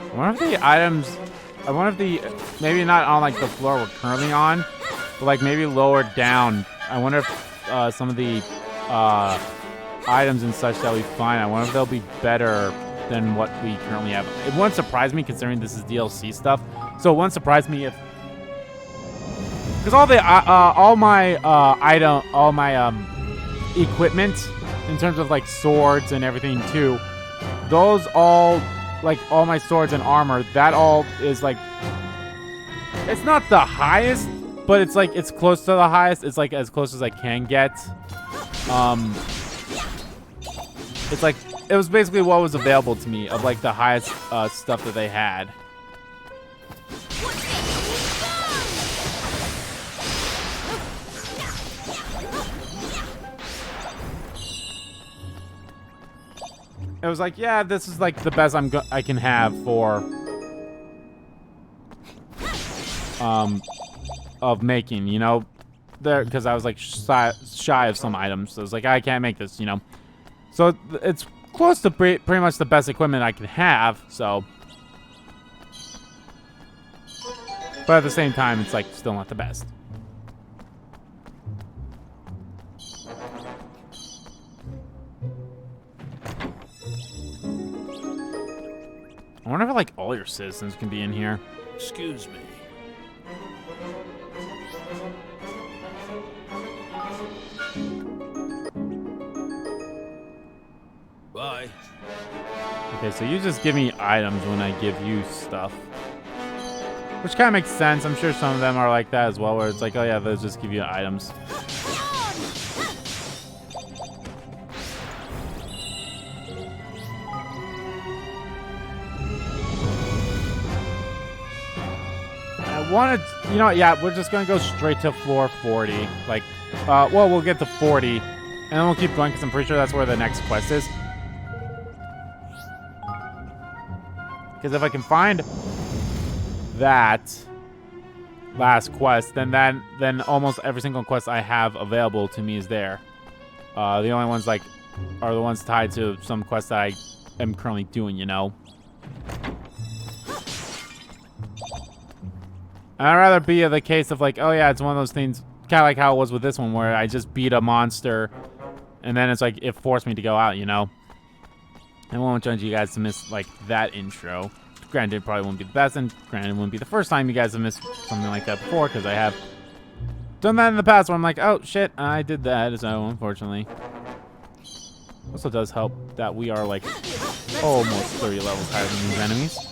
I wonder if the items... I wonder if the... Maybe not on, like, the floor we're currently on, but, like, maybe lower down. I wonder if some of the items and such that we find, I wonder if they'll be better than what we currently have. It wouldn't surprise me, considering this is DLC stuff. So it wouldn't surprise me if... Because all my equipment, in terms of, like, swords and everything, too, those all... Like, all my swords and armor, that all is, like... It's not the highest, but it's, like, it's close to the highest. It's, like, as close as I can get. It's, like... It was basically what was available to me of, like, the highest stuff that they had. It was like, yeah, this is like the best I can have for of making, you know, there, because I was like shy of some items. So it's like, I can't make this, you know. So it's close to pretty much the best equipment I can have. So, but at the same time, it's like still not the best. I wonder if, like, all your citizens can be in here. excuse me. Bye. Okay, so you just give me items when I give you stuff. Which kind of makes sense. I'm sure some of them are like that as well, where it's like, oh yeah, they'll just give you items. Wanted, you know, yeah, we're just gonna go straight to floor 40. Like, well, we'll get to 40, and then we'll keep going because I'm pretty sure that's where the next quest is. Because if I can find that last quest, then almost every single quest I have available to me is there. The only ones like are the ones tied to some quest that I am currently doing, you know. I'd rather be the case of like, oh yeah, it's one of those things, kind of like how it was with this one, where I just beat a monster, and then it's like it forced me to go out, you know. I won't judge you guys to miss like that intro. Granted, it probably won't be the best, and granted, it won't be the first time you guys have missed something like that before, because I have done that in the past where I'm like, oh shit, I did that, so unfortunately. Also does help that we are like almost 30 levels higher than these enemies.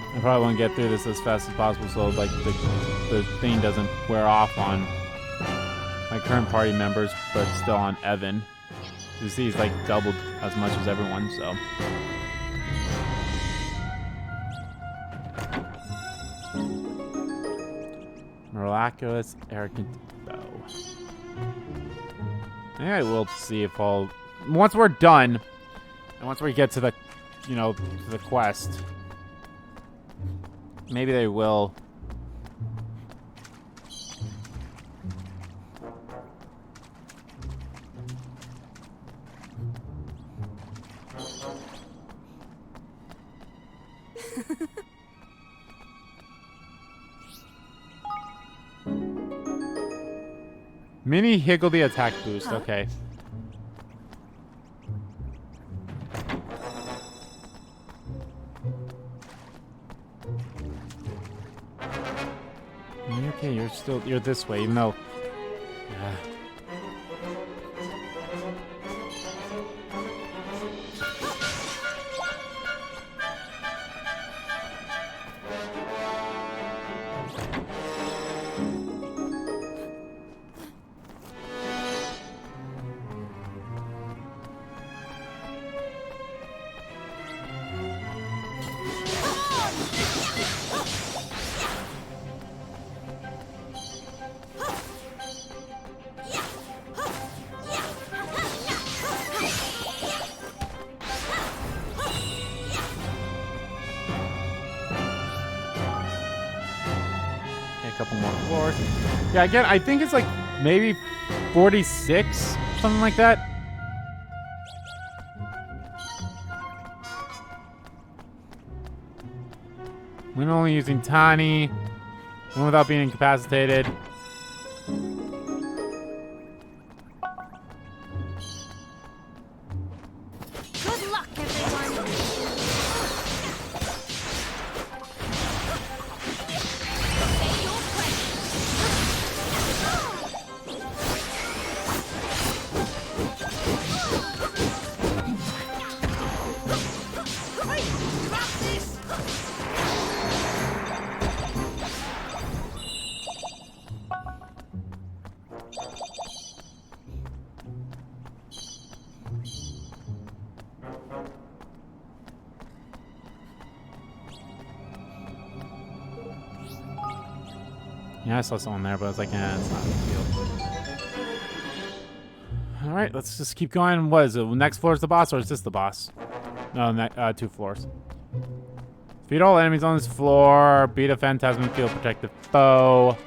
I probably want to get through this as fast as possible so like the thing doesn't wear off on my current party members, but still on Evan. You see he's like doubled as much as everyone, so. Miraculous arrogant bow. Yeah, we'll see if I'll once we're done and once we get to the to the quest. Maybe they will. Mini Higgledy attack boost. Okay. Okay, you're this way, even though. Couple more floors. Yeah, again, I think it's like maybe 46, something like that. When only using Tani, and without being incapacitated. Good luck, everyone. Yeah, I saw someone there, but I was like, eh, it's not a big deal. Alright, let's just keep going. What is it? Next floor is the boss, or is this the boss? No, 2 floors. Defeat all enemies on this floor. Beat a Phantasm Field Protective Foe.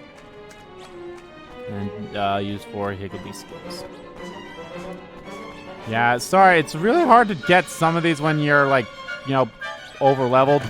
And use 4 Higgledy skills. Yeah, sorry, it's really hard to get some of these when you're like, over leveled.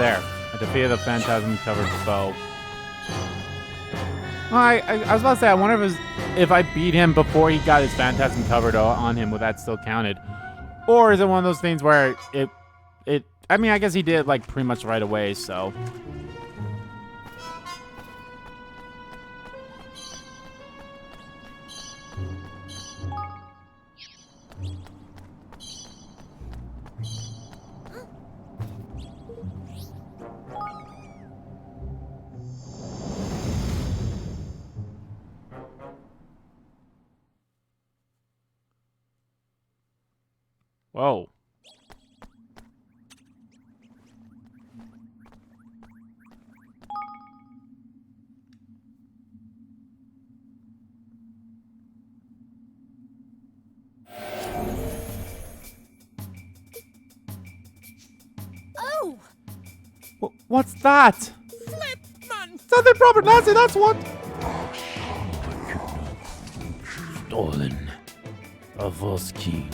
there. I defeated a phantasm-covered foe. Well, I was about to say, I wonder if I beat him before he got his phantasm covered on him, would that still counted? Or is it one of those things where I mean, I guess he did like pretty much right away, so. Whoa. Oh! What's that? Something proper Nazi, that's what. Stolen. A false king.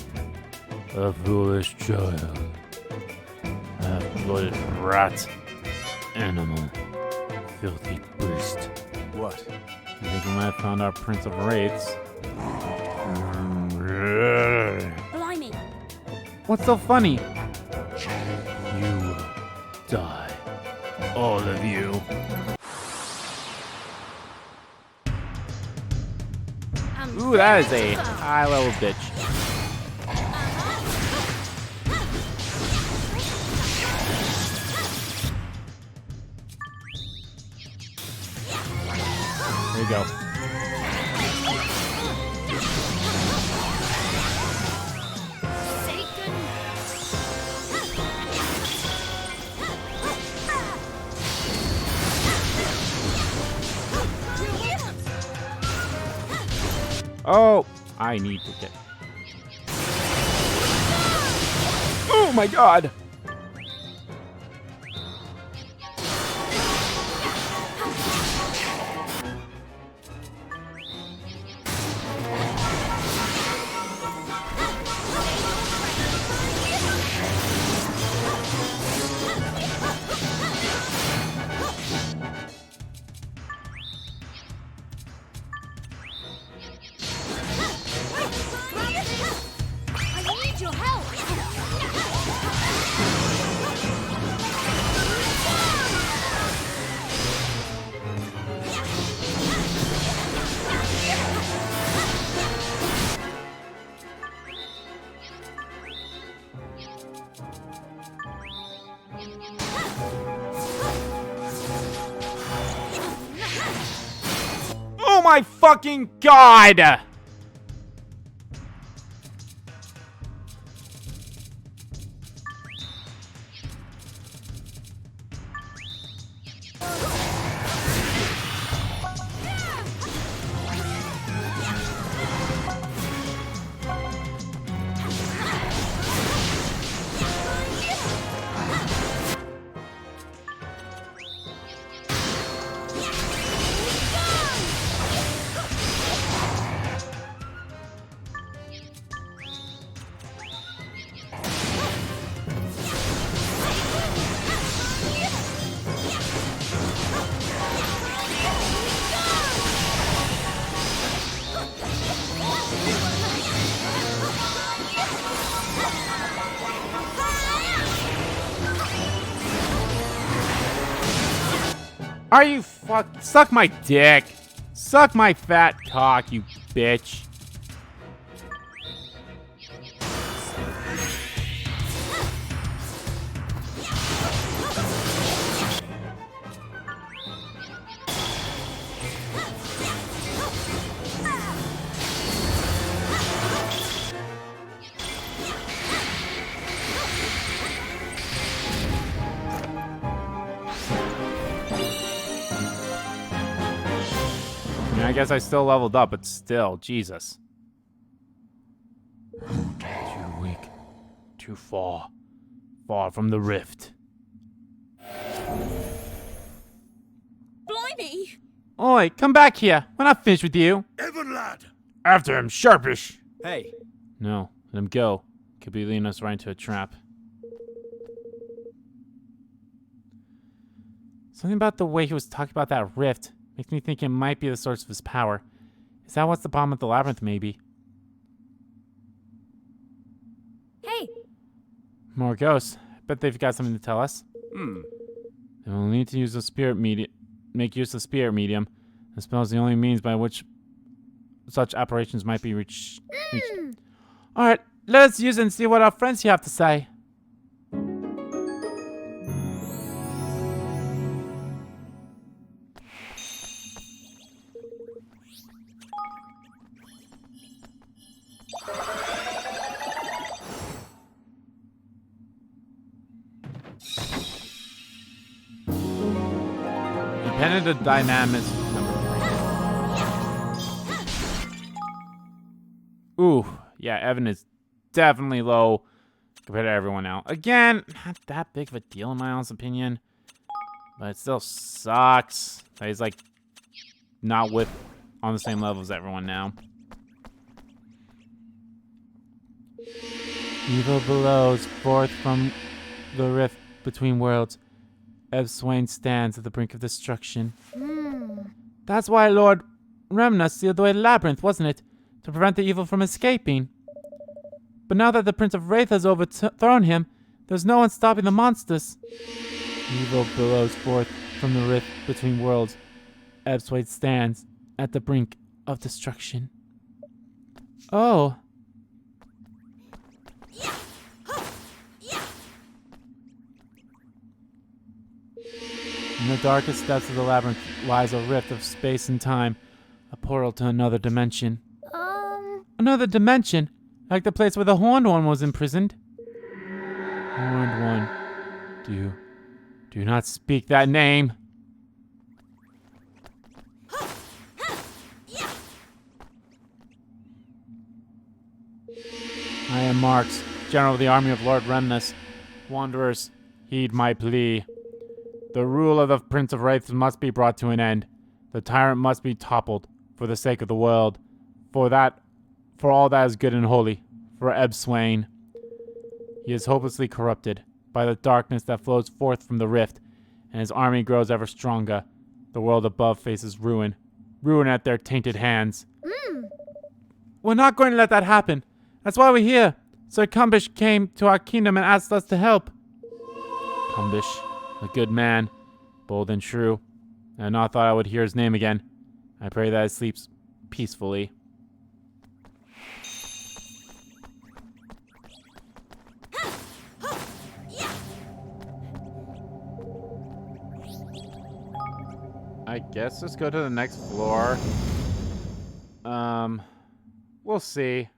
A foolish child. A half-blooded rat. Animal. Filthy beast. What? You think we might have found our Prince of Wraiths? Blimey! What's so funny? You will die. All of you. Ooh, that is a high-level bitch. There you go. Oh, I need to get. Oh my god! Oh my fucking god! Are you suck my dick. Suck my fat cock, you bitch. I guess I still leveled up, but still, Jesus. Too weak. Too far. Far from the rift. Blimey! Oi, come back here. We're not finished with you. Evan, lad! After him, sharpish. Hey. No, let him go. Could be leading us right into a trap. Something about the way he was talking about that rift makes me think it might be the source of his power. Is that what's the problem with the labyrinth, maybe? Hey, More ghosts. I bet they've got something to tell us. And we'll need to use the spirit medium. Make use of the spirit medium. The spell is the only means by which such operations might be reached. Alright, let's use it and see what our friends here have to say. Dependent of dynamics. Ooh, yeah, Evan is definitely low compared to everyone else. Again, not that big of a deal in my honest opinion, but it still sucks that he's like not on the same level as everyone now. Evil blows forth from the rift between worlds. Ebswain stands at the brink of destruction. That's why Lord Remna sealed away the labyrinth, wasn't it? To prevent the evil from escaping. But now that the Prince of Wraith has overthrown him, there's no one stopping the monsters. Evil billows forth from the rift between worlds. Ebswain stands at the brink of destruction. Oh. In the darkest depths of the labyrinth lies a rift of space and time, a portal to another dimension. Another dimension? Like the place where the Horned One was imprisoned? Horned One. Do not speak that name. I am Marx, General of the Army of Lord Remnus. Wanderers, heed my plea. The rule of the Prince of Wraiths must be brought to an end. The tyrant must be toppled, for the sake of the world. For all that is good and holy. For Ebswain. He is hopelessly corrupted by the darkness that flows forth from the rift, and his army grows ever stronger. The world above faces ruin. Ruin at their tainted hands. We're not going to let that happen. That's why we're here. Sir Cumbish came to our kingdom and asked us to help. Cumbish. A good man, bold and true. I had not thought I would hear his name again. I pray that he sleeps peacefully. I guess let's go to the next floor. We'll see.